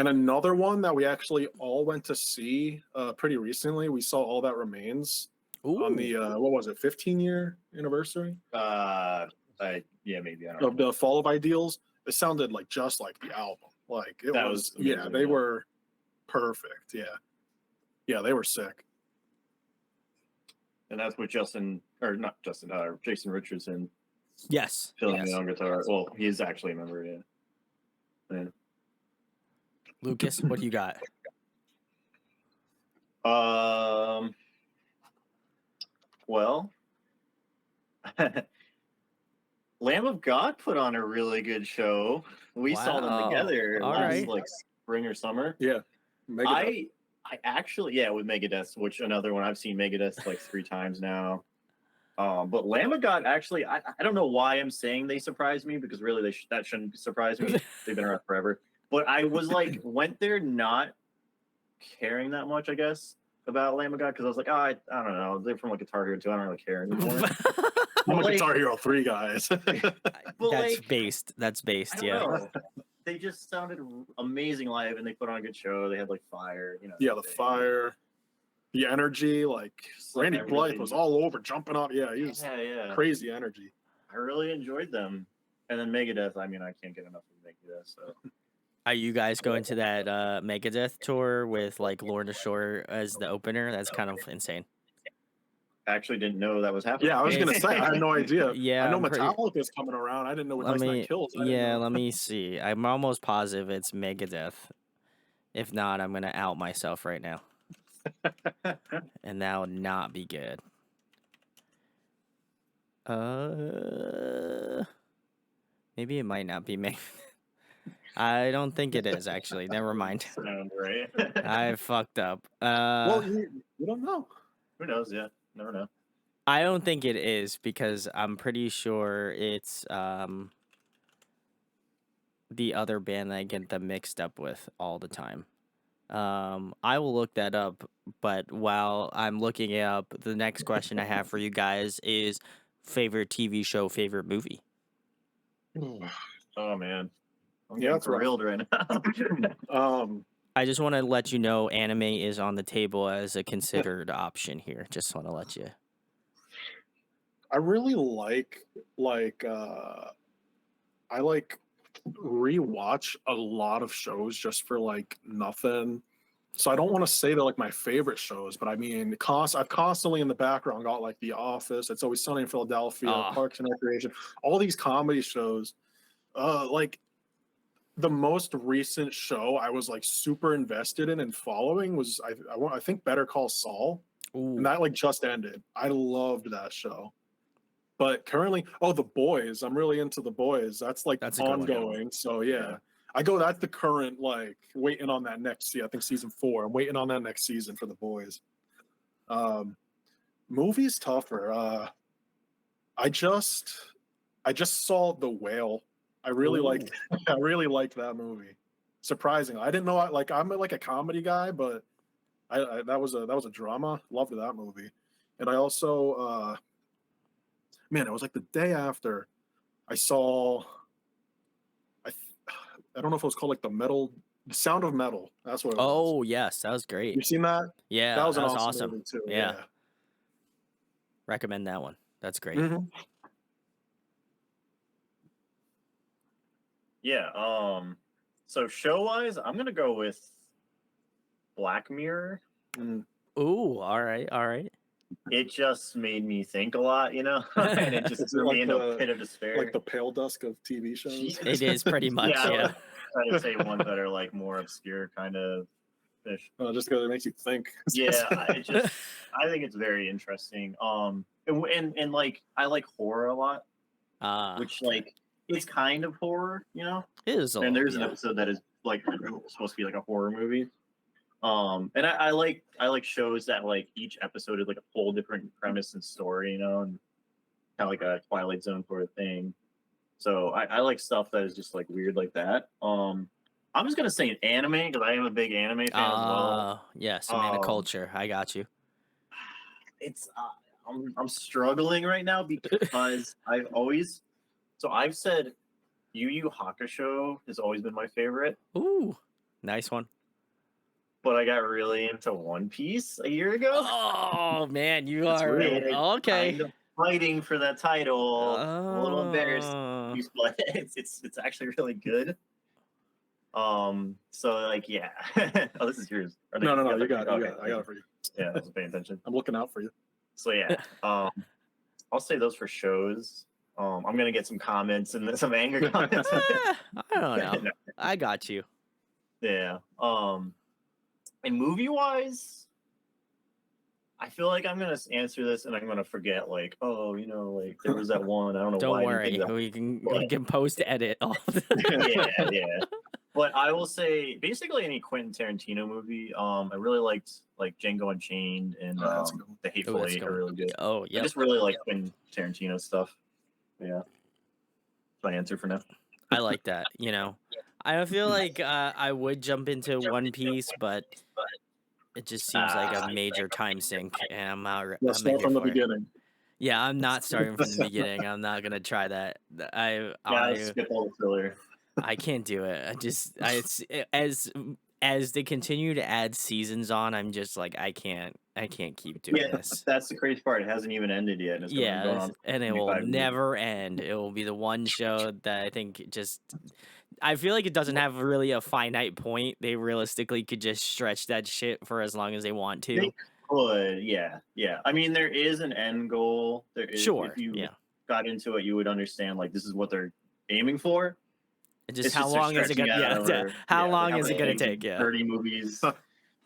another one that we actually all went to see pretty recently, we saw All That Remains on the Ooh. what was it, 15-year anniversary Yeah, maybe I don't of the Fall of Ideals. It sounded like just like the album. Like it That was, was yeah, amazing, they yeah. were perfect. Yeah, they were sick. And that's with Jason Richardson Yes. filling me on guitar. Well, he's actually a member, yeah. Lucas, what do you got? Well, Lamb of God put on a really good show. We saw them Wow. together All last right. like spring or summer. Yeah, Megadeth. I actually, yeah, with Megadeth, which another one I've seen Megadeth like 3 times now. But Lamb of God actually, I don't know why I'm saying they surprised me, because really that shouldn't surprise me. They've been around forever. But I was like, went there not caring that much, I guess, about Lamb of God, because I was like, I don't know, they're from like Guitar Hero 2, I don't really care anymore. I'm a like- Guitar Hero 3 guys. That's based. That's I based. don't Yeah. know. They just sounded amazing live, and they put on a good show. They had like fire, Yeah, the fire, the energy, like like Randy Blythe everything. was all over, jumping up. Yeah, he was Yeah. crazy energy. I really enjoyed them. And then Megadeth, I mean, I can't get enough of Megadeth. So Are you guys going to that Megadeth tour with like Lorna Shore as the opener? That's kind of insane. I actually didn't know that was happening. Yeah, I was gonna say I had no idea. Yeah, I know I'm pretty- Metallica's coming around. I didn't know Let Nice me. Nine Kills. I didn't Yeah, know. let me see. I'm almost positive it's Megadeth. If not, I'm gonna out myself right now, and that would not be good. Maybe it might not be Megadeth. I don't think it is actually. Never mind. Sound right. I fucked up. Well, you don't know. Who knows? Yeah, never know. I don't think it is because I'm pretty sure it's the other band that I get them mixed up with all the time. I will look that up, but while I'm looking it up, the next question I have for you guys is favorite TV show, favorite movie. Oh man, I'm Yeah, getting that's rough. thrilled right now. I just want to let you know anime is on the table as a considered option here. Just want to let you. I really I like rewatch a lot of shows just for like nothing. So I don't want to say they're like my favorite shows, but I mean, I've constantly in the background got like The Office, It's Always Sunny in Philadelphia, Parks and Recreation, all these comedy shows. Like the most recent show I was like super invested in and following was I think Better Call Saul. Ooh, and that like just ended. I loved that show. But currently, The Boys. I'm really into The Boys. That's like that's a good one. ongoing. So yeah, I go. That's the current like waiting on that next season. I think season 4. I'm waiting on that next season for The Boys. Movies tougher. I just saw The Whale. I really liked. I really liked that movie. Surprisingly, I didn't know. I'm like a comedy guy, but that was a drama. Loved that movie, and I also man, it was like the day after I saw. I don't know if it was called like the Sound of Metal. That's what it was. Oh yes, that was great. You seen that? Yeah, That was an awesome. awesome movie too. Yeah. Recommend that one. That's great. Mhm. Yeah. So show wise, I'm gonna go with Black Mirror. Mm. Ooh, all right, all right. It just made me think a lot, and it just Is it threw like me into the- a pit of despair. Like the pale dusk of TV shows. Jesus. It is pretty much, Yeah, I yeah. would try to say ones that are like more obscure kind of fish. Just because it makes you think. Yeah, I think it's very interesting. And like I like horror a lot, which like it's kind of horror, it is. And there's an episode that is like supposed to be like a horror movie. And I like shows that like each episode is like a whole different premise and story, and kind of like a Twilight Zone sort of thing. So I like stuff that is just like weird like that. I'm just gonna say an anime because I am a big anime fan as well. Yes, man of culture. I got you. It's I'm struggling right now because I've said Yu Yu Hakusho has always been my favorite. Ooh, nice one. But I got really into One Piece a year ago. Oh man, you are really okay. Kind of fighting for that title. A little embarrassed, but it's actually really good. So like yeah. Oh, this is yours. No, you got it. I got it for you. Yeah, I wasn't paying attention. I'm looking out for you. So yeah, I'll say those for shows. I'm gonna get some comments and some anger comments. I don't know. I got you. Yeah. And movie wise, I feel like I'm gonna answer this and I'm gonna forget. Like, like there was that one. I don't know. Don't why worry. We can post edit all. Yeah. But I will say, basically any Quentin Tarantino movie. I really liked like Django Unchained and The Hateful Eight are really good. Oh yeah. I just really like Quentin Tarantino stuff. Yeah. My answer for now. I like that. I feel like I would jump into One Piece, but it just seems like a major time sink, and I'm not. Let's I'm start here from the for it. beginning. Yeah, I'm not starting from the beginning. I'm not gonna try that. I skip all the filler. I can't do it. It's as they continue to add seasons on, I'm just like I can't keep doing this. That's the crazy part. It hasn't even ended yet. And it's going on and it will never end. It will be the one show that I think I feel like it doesn't have really a finite point. They realistically could just stretch that shit for as long as they want to. They could, yeah. I mean, there is an end goal. There is, sure. If you got into it, you would understand like this is what they're aiming for. Just how long is it gonna? How long is it gonna take? Yeah, 30 movies.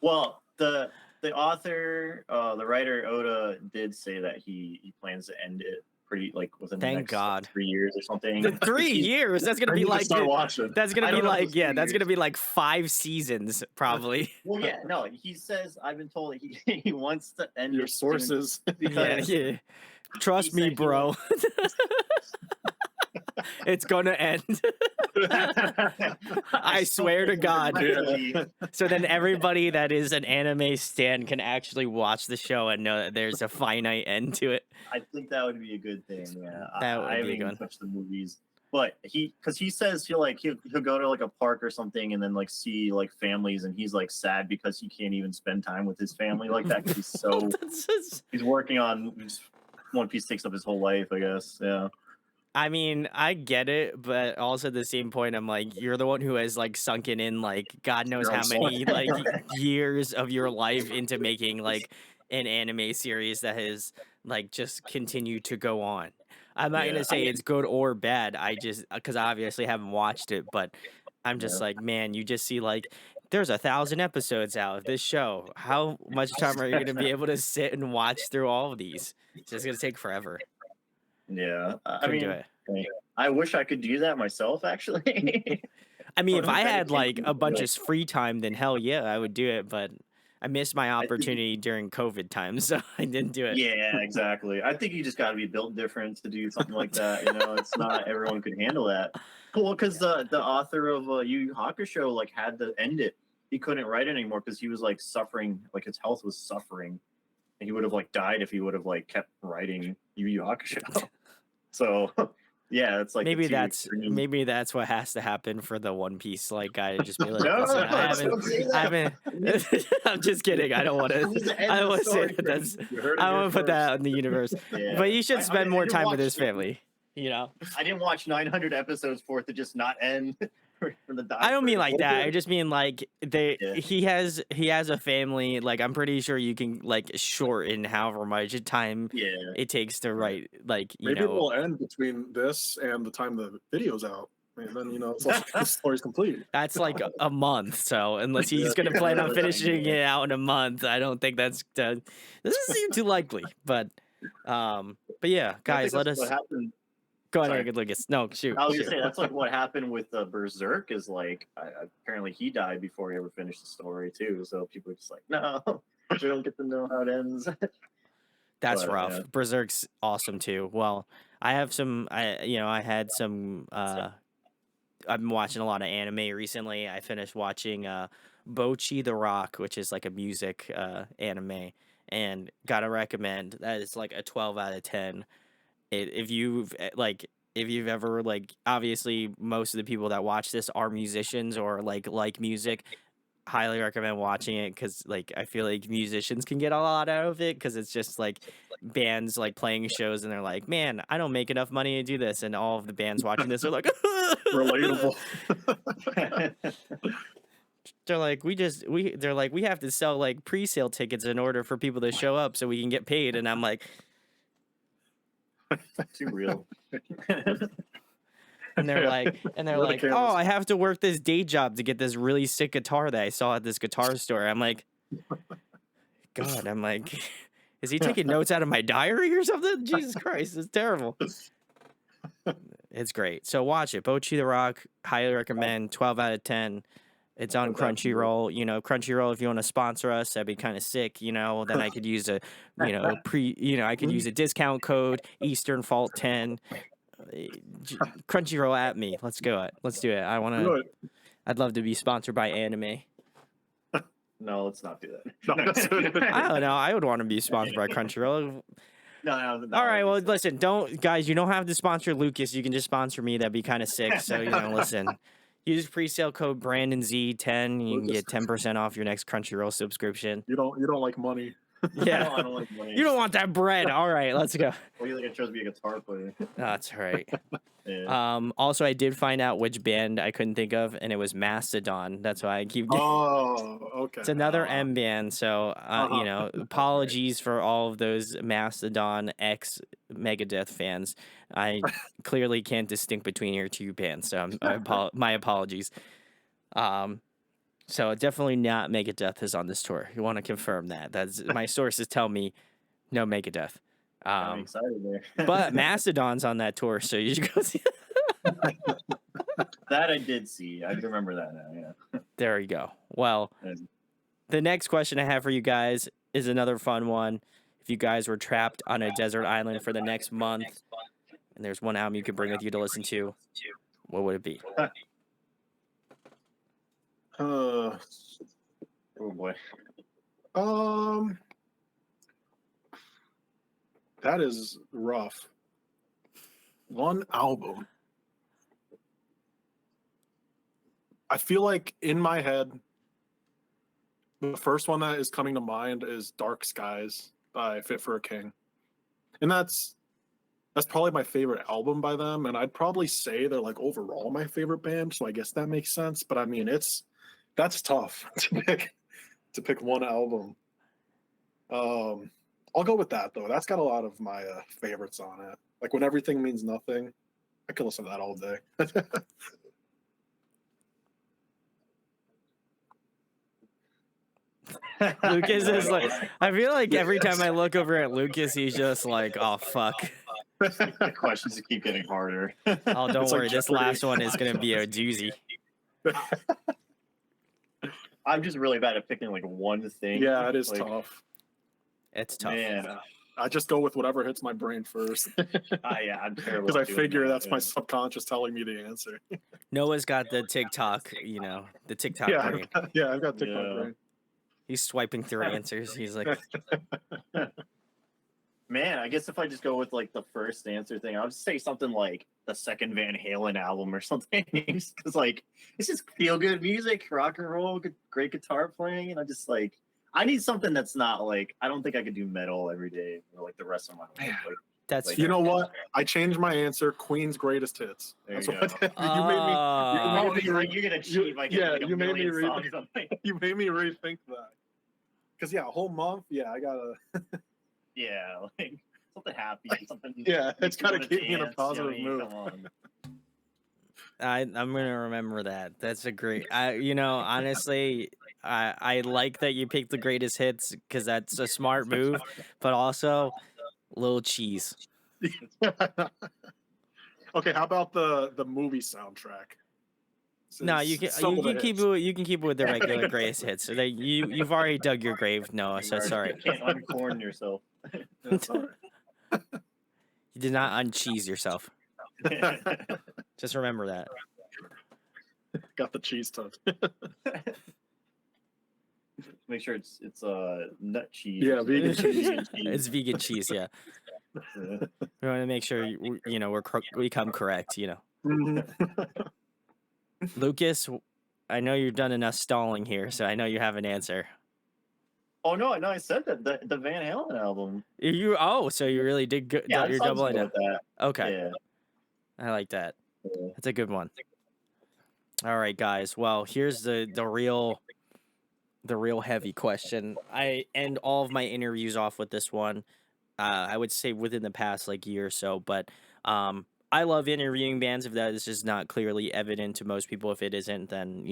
Well, the author, the writer Oda did say that he plans to end it pretty like within the next 3 years or something. 3 years? That's gonna be like start watching. That's gonna be like that's gonna be like 5 seasons probably. Well, yeah, no, he says I've been told that he wants to end your sources. Yeah. Trust me, bro. It's gonna end. I swear to God. So then everybody that is an anime stan can actually watch the show and know that there's a finite end to it. I think that would be a good thing. Yeah, that would I haven't even touched the movies, but because he says he'll go to like a park or something and then like see like families, and he's like sad because he can't even spend time with his family like that because he's working on One Piece takes up his whole life, I guess. Yeah. I mean, I get it, but also at the same point, I'm like, you're the one who has like sunken in like God knows how many like years of your life into making like an anime series that has like just continued to go on. I'm not gonna say it's good or bad. I just because I obviously haven't watched it, but I'm just like, man, you just see like there's 1,000 episodes out of this show. How much time are you going to be able to sit and watch through all of these? It's just going to take forever. Yeah, I Couldn't do mean, it. I wish I could do that myself. Actually, I mean, if Or I had like dedication a to bunch it. of free time, then hell yeah, I would do it. But I missed my I think- opportunity during COVID time, so I didn't do it. Yeah, exactly. I think you just got to be built different to do something like that. You know, it's not everyone could handle that. Well, because the author of Yu Yu Hakusho like had to end it. He couldn't write it anymore because he was like suffering, like his health was suffering, and he would have like died if he would have like kept writing Yu Yu Hakusho. So, yeah, it's like the Maybe two that's extremes. what has to happen for the One Piece like guy to just be like, No, listen, I don't say that. haven't. I'm just kidding. I don't want I need to. to end I don't the want to say story, that. Chris. That's. You heard it I here want to put that first. in the universe. Yeah. But you should I spend mean, more I didn't time with watch his it. family. You know. I didn't watch 900 episodes for it to just not end for the die. I don't mean like What that. if I just mean like they. Yeah. He has a family. Like I'm pretty sure you can like shorten however much time Yeah. it takes to write. Like you Maybe it know. will end between this and the time the video's out. And then, it's like the story's complete. That's like a month. So unless he's gonna plan on finishing it out in a month, I don't think that's doesn't seem too likely. But yeah, guys, let us What happened. go sorry. ahead, Lucas. No, shoot. I was shoot. gonna say that's like what happened with Berserk. Is like apparently he died before he ever finished the story too. So people are just like, no, we don't get to know how it ends. That's but, rough. yeah. Berserk's awesome too. Well, I have some. I had some. I've been watching a lot of anime recently. I finished watching Bocchi the Rock, which is like a music anime, and gotta recommend that. It's like a 12 out of 10. If you've if you've ever obviously most of the people that watch this are musicians or like music, highly recommend watching it because I feel like musicians can get a lot out of it because it's just like bands playing shows and they're like, man, I don't make enough money to do this, and all of the bands watching this are like Relatable. they're like we have to sell pre-sale tickets in order for people to show up so we can get paid, and I'm like, Too real. and they're Yeah. like, Where the oh, cameras? I have to work this day job to get this really sick guitar that I saw at this guitar store. I'm like, God, I'm like, is he taking notes out of my diary or something? Jesus Christ, it's terrible. It's great. So watch it. Bocchi the Rock, highly recommend. 12 out of 10. It's on Crunchyroll. Crunchyroll, if you want to sponsor us, that'd be kind of sick. Then I could use a, I could use a discount code Easternfault 10. Crunchyroll at me. Let's go. Let's do it. Do it. I'd love to be sponsored by anime. No, let's not do that. No. I don't know. I would want to be sponsored by Crunchyroll. No. All right. Well, listen. Guys. You don't have to sponsor Lucas. You can just sponsor me. That'd be kind of sick. So listen. Use pre-sale code BrandonZ10. You can get 10% off your next Crunchyroll subscription. You don't like money. Yeah. I don't like money. You don't want that bread. All right. Let's go. Well, you like I chose to be a guitar player. That's all right. Yeah. Also, I did find out which band I couldn't think of, and it was Mastodon. That's why I keep. Oh, okay. It's another M band, so apologies for all of those Mastodon X Megadeth fans. I clearly can't distinct between your two bands, so my apologies. So definitely not Megadeth is on this tour. You want to confirm that? That's my sources tell me no Megadeth. I'm excited there. But Mastodon's on that tour, so you should go see. That I did see. I remember that now. Yeah. There you go. Well, the next question I have for you guys is another fun one. If you guys were trapped on a desert island for the next month, and there's one album you could bring with you to listen to, what would it be? Oh boy. That is rough. One album. I feel like in my head, the first one that is coming to mind is Dark Skies by Fit for a King. And that's probably my favorite album by them. And I'd probably say they're overall my favorite band. So I guess that makes sense. But I mean, that's tough to pick one album. I'll go with that though. That's got a lot of my favorites on it. Like When Everything Means Nothing. I could listen to that all day. Lucas is like, I feel like every time I look over at Lucas, he's just like, oh fuck. The questions keep getting harder. Oh, don't It's like worry, this Jeopardy. last one is gonna be a doozy. I'm just really bad at picking like one thing. Yeah, it is like, tough. It's tough. Man, I just go with whatever hits my brain first yeah, I'm terrible. because I at doing figure that, that's my yeah. subconscious telling me the answer. Noah's got the TikTok, the TikTok Yeah, brain. I've got TikTok Yeah. brain. He's swiping through answers. He's like, Man, I guess if I just go with like the first answer thing, I'll just say something like the second Van Halen album or something, because like it's just feel good music, rock and roll, great guitar playing, and I need something that's not like, I don't think I could do metal every day or like the rest of my life. Man. Like, that's Like, You know what? I changed my answer. Queen's greatest hits. There That's you what go. you made me. oh, me you're, you're gonna cheat by getting yeah, like a you made me million read- songs on like, You made me rethink that. Because a whole month. Yeah, I gotta. yeah, like something happy, something. Yeah, it's makes you gotta wanna keep me in a dance, positive you know, mood. Come on. I'm gonna remember that. That's a great. Honestly, I like that you picked the greatest hits because that's a smart move, but also little cheese. Okay, how about the movie soundtrack? No, you can Some you of the can keep hits. it. You can keep it with the regular greatest hits. So that you've already dug your grave, Noah. So sorry. You can't uncorn yourself. That's all right. You did not uncheese yourself. Just remember that. Got the cheese touch. Make sure it's nut cheese. Yeah, vegan cheese. It's vegan cheese. Yeah, Yeah. we want to make sure we come correct. Mhm. Lucas, I know you've done enough stalling here, so I know you have an answer. Oh no, I said that the Van Halen album. So you really did go, Yeah, you're I'll just doubling go it. with that. Okay, Yeah. I like that. Yeah. That's a good one. All right, guys. Well, here's the real heavy question. I end all of my interviews off with this one. I would say within the past like year or so, but I love interviewing bands. If that is just not clearly evident to most people, if it isn't, then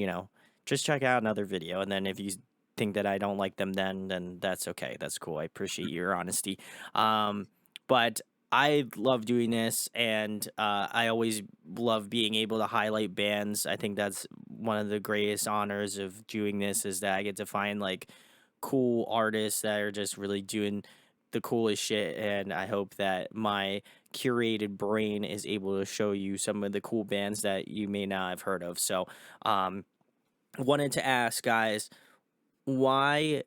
just check out another video. And then if you think that I don't like them, then that's okay. That's cool. I appreciate your honesty. But I love doing this, and I always love being able to highlight bands. I think that's one of the greatest honors of doing this, is that I get to find like cool artists that are just really doing the coolest shit, and I hope that my curated brain is able to show you some of the cool bands that you may not have heard of. So wanted to ask, guys, why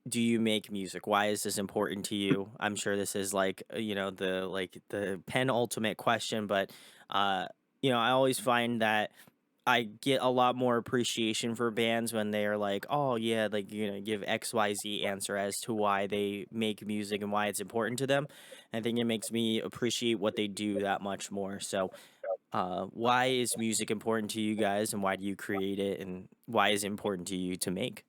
do you make music? Why is this important to you? I'm sure this is like the penultimate question, but I always find that I get a lot more appreciation for bands when they're like, oh yeah, like give XYZ answer as to why they make music and why it's important to them. I think it makes me appreciate what they do that much more. So why is music important to you guys, and why do you create it, and why is it important to you to make?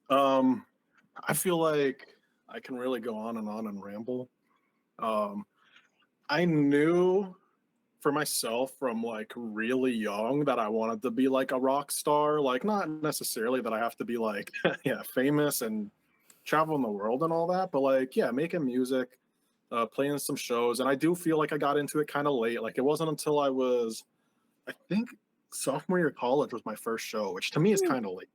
I feel like I can really go on and ramble. I knew for myself from like really young that I wanted to be like a rock star. Like, not necessarily that I have to be like famous and travel in the world and all that, but like making music, playing some shows. And I do feel like I got into it kind of late. Like, it wasn't until I was, I think, sophomore year of college was my first show, which to me is kind of late.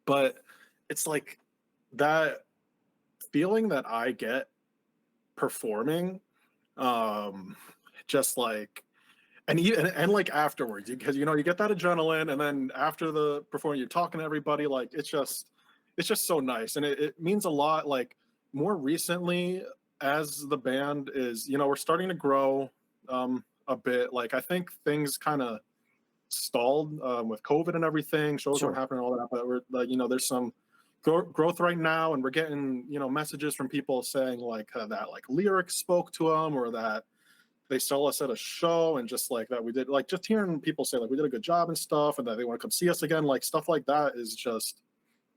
But it's like that feeling that I get performing, just like, and like afterwards, because you get that adrenaline, and then after the performance, you're talking to everybody. Like, it's just so nice, and it means a lot. Like, more recently, as the band is, we're starting to grow a bit. Like, I think things kind of stalled with COVID and everything. Shows weren't happening, all that, but we're like, there's some growth right now, and we're getting messages from people saying like that like lyrics spoke to them, or that they saw us at a show, and just like that we did, like, just hearing people say like we did a good job and stuff, and that they want to come see us again. Like, stuff like that is just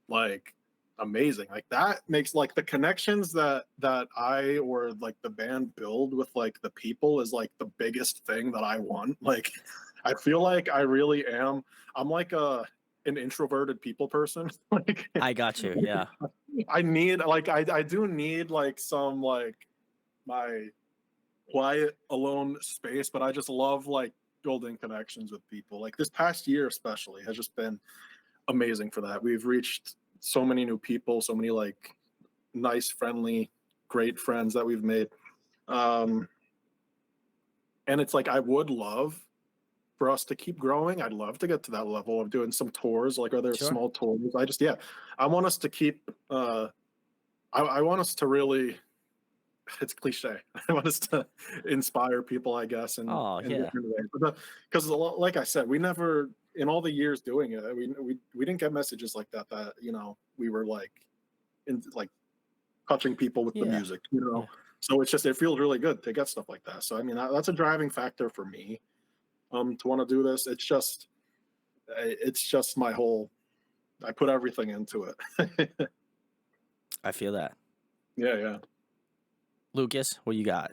like amazing. Like, that makes like the connections that I or like the band build with like the people is like the biggest thing that I want. Like, I feel like I really am. I'm like a an introverted people person. Like I got you. Yeah. I need like I do need like some like my quiet alone space, but I just love like building connections with people. Like this past year especially has just been amazing for that. We've reached so many new people, so many like nice, friendly, great friends that we've made. Um and it's like I would love for us to keep growing. I'd love to get to that level of doing some tours, like other Sure. small tours. I just, yeah, I want us to keep, I want us to really, it's cliche. I want us to inspire people, I guess, Oh, in yeah. different ways. Because, like I said, we never, in all the years doing it, we didn't get messages like that, you know, we were like, like touching people with the Yeah. music, you know? Yeah. So it's just, it feels really good to get stuff like that. So, I mean, that's a driving factor for me, to want to do this. It's just my whole, I put everything into it. I feel that. Yeah. Lucas, what you got?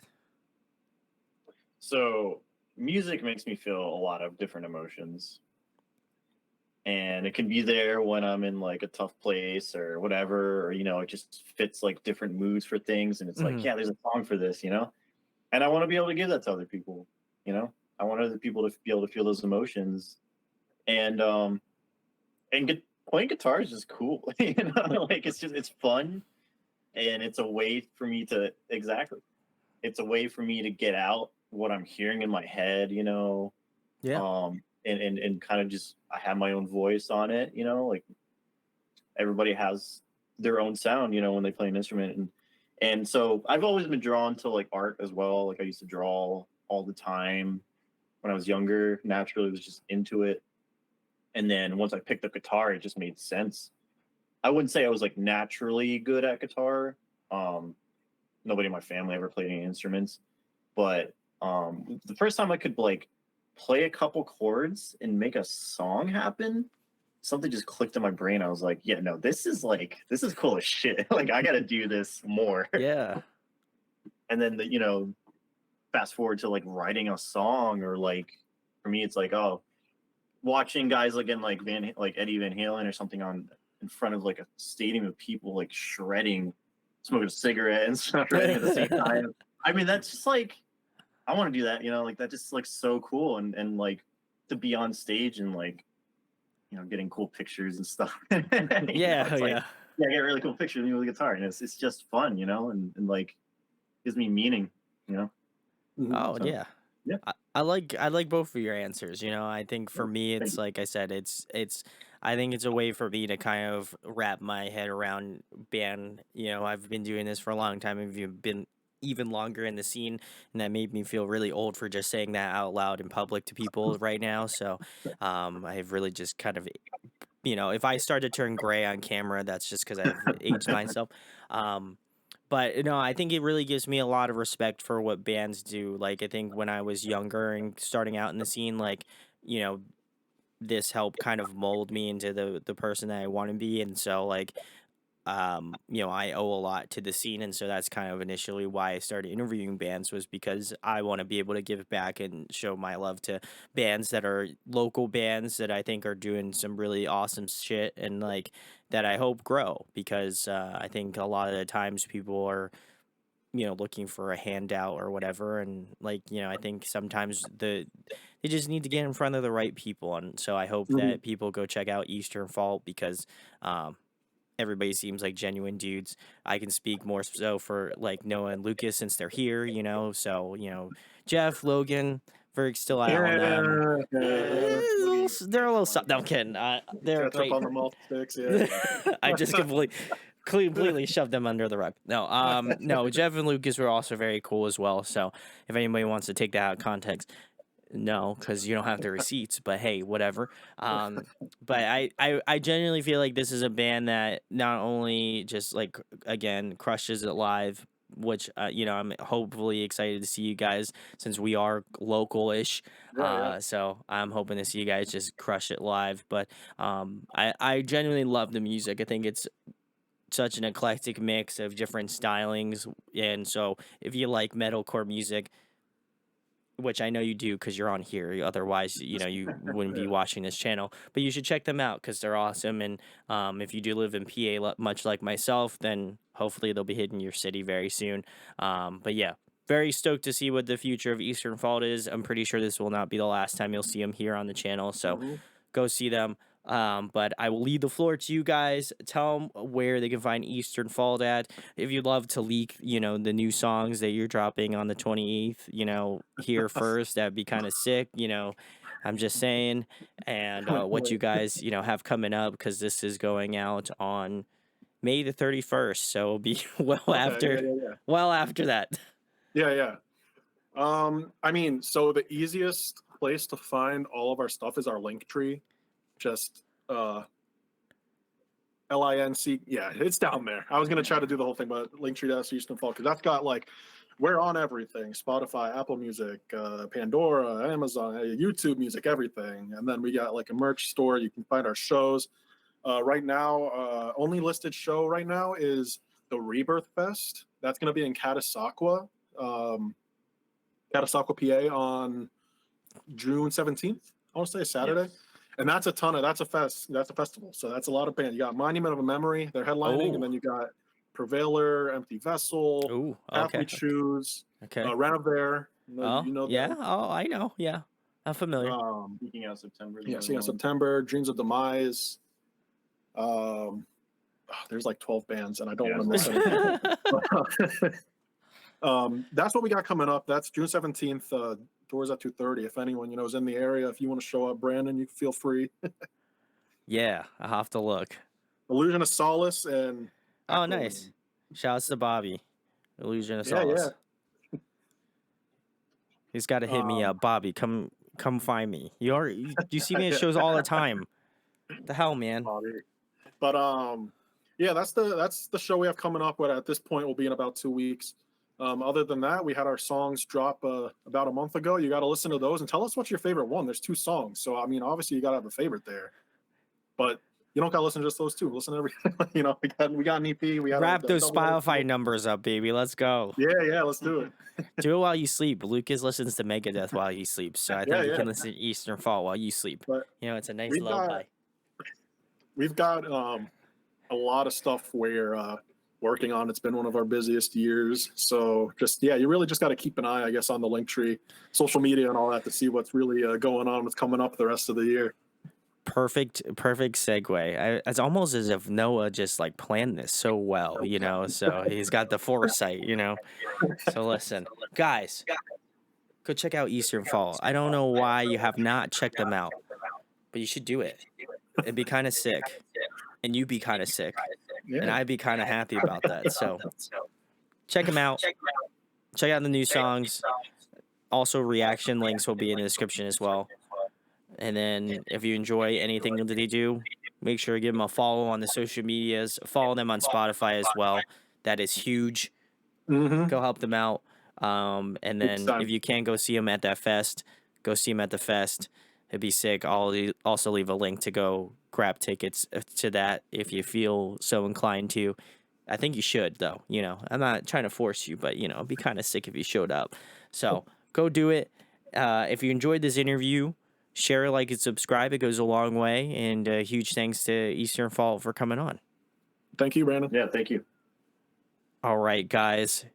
So music makes me feel a lot of different emotions. And it can be there when I'm in like a tough place or whatever, or it just fits like different moods for things. And it's like, Mhm. yeah, there's a song for this, And I want to be able to give that to other people, I want other people to be able to feel those emotions. And playing guitar is just cool. Like it's fun, and it's a way for me to it's a way for me to get out what I'm hearing in my head, Yeah. and kind of just I have my own voice on it, like everybody has their own sound, when they play an instrument, and so I've always been drawn to like art as well. Like I used to draw all the time when I was younger. Naturally, was just into it, and then once I picked up guitar, it just made sense. I wouldn't say I was like naturally good at guitar. Um, Nobody in my family ever played any instruments, but the first time I could like play a couple chords and make a song happen, something just clicked in my brain. I was like, yeah, no, this is cool as shit. Like I got to do this more. Yeah. And then fast forward to like writing a song, or like for me, it's like, oh, watching guys like in like Eddie Van Halen or something on in front of like a stadium of people like shredding, smoking a cigarette and stuff, shredding at the same time. I mean, that's just like I want to do that, like that just like so cool, and like to be on stage and like getting cool pictures and stuff. Yeah. It's like Yeah. yeah, I get really cool pictures of me with a guitar, and it's just fun, and like gives me meaning, Oh, so yeah. yeah. I like both of your answers. I think for me, Thank it's you. like I said, I think it's a way for me to kind of wrap my head around band. I've been doing this for a long time. I've been even longer in the scene, and that made me feel really old for just saying that out loud in public to people right now. So, I've really just kind of, if I start to turn gray on camera, that's just because I've aged myself. Um, but no, I think it really gives me a lot of respect for what bands do. Like, I think when I was younger and starting out in the scene, like, you know, this helped kind of mold me into the person that I want to be. And so, like, I owe a lot to the scene, and so that's kind of initially why I started interviewing bands, was because I want to be able to give back and show my love to bands that are local bands that I think are doing some really awesome shit, and like that I hope grow, because I think a lot of the times people are looking for a handout or whatever, and like I think sometimes they just need to get in front of the right people, and so I hope Mhm. that people go check out Easternfault, because um everybody seems like genuine dudes. I can speak more so for like Noah and Lucas since they're here, so Jeff, Logan, Verg's still out on them. They're a little no, I'm kidding. They're Catch up great. on the malt sticks. Yeah. I just completely shoved them under the rug. No, Jeff and Lucas were also very cool as well. So if anybody wants to take that out of context, no, because you don't have the receipts, but hey, whatever. But I genuinely feel like this is a band that not only just like, again, crushes it live, which I'm hopefully excited to see you guys, since we are local-ish. Yeah. So I'm hoping to see you guys just crush it live. But I genuinely love the music. I think it's such an eclectic mix of different stylings, and so if you like metalcore music, which I know you do because you're on here. Otherwise, you wouldn't be watching this channel. But you should check them out because they're awesome. And if you do live in PA, much like myself, then hopefully they'll be hitting your city very soon. But yeah, very stoked to see what the future of Easternfault is. I'm pretty sure this will not be the last time you'll see them here on the channel. So go see them. But I will leave the floor to you guys. Tell them where they can find Easternfault at. If you'd love to leak, the new songs that you're dropping on the 28th, here first, that'd be kind of sick. I'm just saying. And what you guys, have coming up, because this is going out on May the 31st. So it'll be well after that. Yeah. I mean, so the easiest place to find all of our stuff is our link tree. Just LINC. Yeah, it's down there. I was gonna try to do the whole thing, but Linktree.Easternfault, because that's got like, we're on everything: Spotify, Apple Music, Pandora, Amazon, YouTube Music, everything. And then we got like a merch store. You can find our shows. Right now, only listed show right now is the Rebirth Fest. That's gonna be in Catasauqua, PA on June 17th. I want to say Saturday. Yes. And that's that's a festival. So that's a lot of bands. You got Monument of a Memory, they're headlining, and then you got Prevailer, Empty Vessel, Path We Choose, Ranaver. Yeah. Them. Oh, I know. Yeah, I'm familiar. Speaking out September. Yeah, September. Dreams of Demise. There's like 12 bands, and I don't want to miss anything. That's what we got coming up. That's June 17th. Doors at 2:30. If anyone is in the area, if you want to show up, Brandon, you feel free. Yeah, I'll have to look. Illusion of Solace and nice. Shouts to Bobby. Illusion of Solace. Yeah. He's got to hit me up, Bobby. Come find me. You see me at shows all the time. The hell, man. Bobby. But yeah, that's the show we have coming up. But at this point, will be in about 2 weeks. Other than that, we had our songs drop about a month ago. You got to listen to those and tell us what's your favorite one. There's 2 songs, so I mean, obviously you got to have a favorite there, but you don't got to listen to just those 2. Listen to everything. We got an EP. We got wrap those Spotify numbers up, baby. Let's go. Yeah, let's do it. Do it while you sleep. Lucas listens to Megadeth while he sleeps, so I think you can listen to Easternfault while you sleep. But, it's a nice lullaby. We've got a lot of stuff we're working on. It's been one of our busiest years. So you really just got to keep an eye, I guess, on the Linktree, social media and all that to see what's really going on, what's coming up the rest of the year. Perfect segue. It's almost as if Noah just like planned this so well, so he's got the foresight, So listen, guys, go check out Easternfault. I don't know why you have not checked them out, but you should do it. It'd be kind of sick. And you'd be kind of sick. Yeah. And I'd be kind of happy about that. So check them out. Check out the new songs. Also, reaction links will be in the description as well. And then if you enjoy anything that they do, make sure to give them a follow on the social medias. Follow them on Spotify as well. That is huge. Go help them out. And then if you can go see them at that fest, go see them at the fest. It'd be sick. I'll also leave a link to go grab tickets to that if you feel so inclined to. I think you should, though. I'm not trying to force you, but, it'd be kind of sick if you showed up. So go do it. If you enjoyed this interview, share, like, and subscribe. It goes a long way. And huge thanks to Easternfault for coming on. Thank you, Brandon. Yeah, thank you. All right, guys.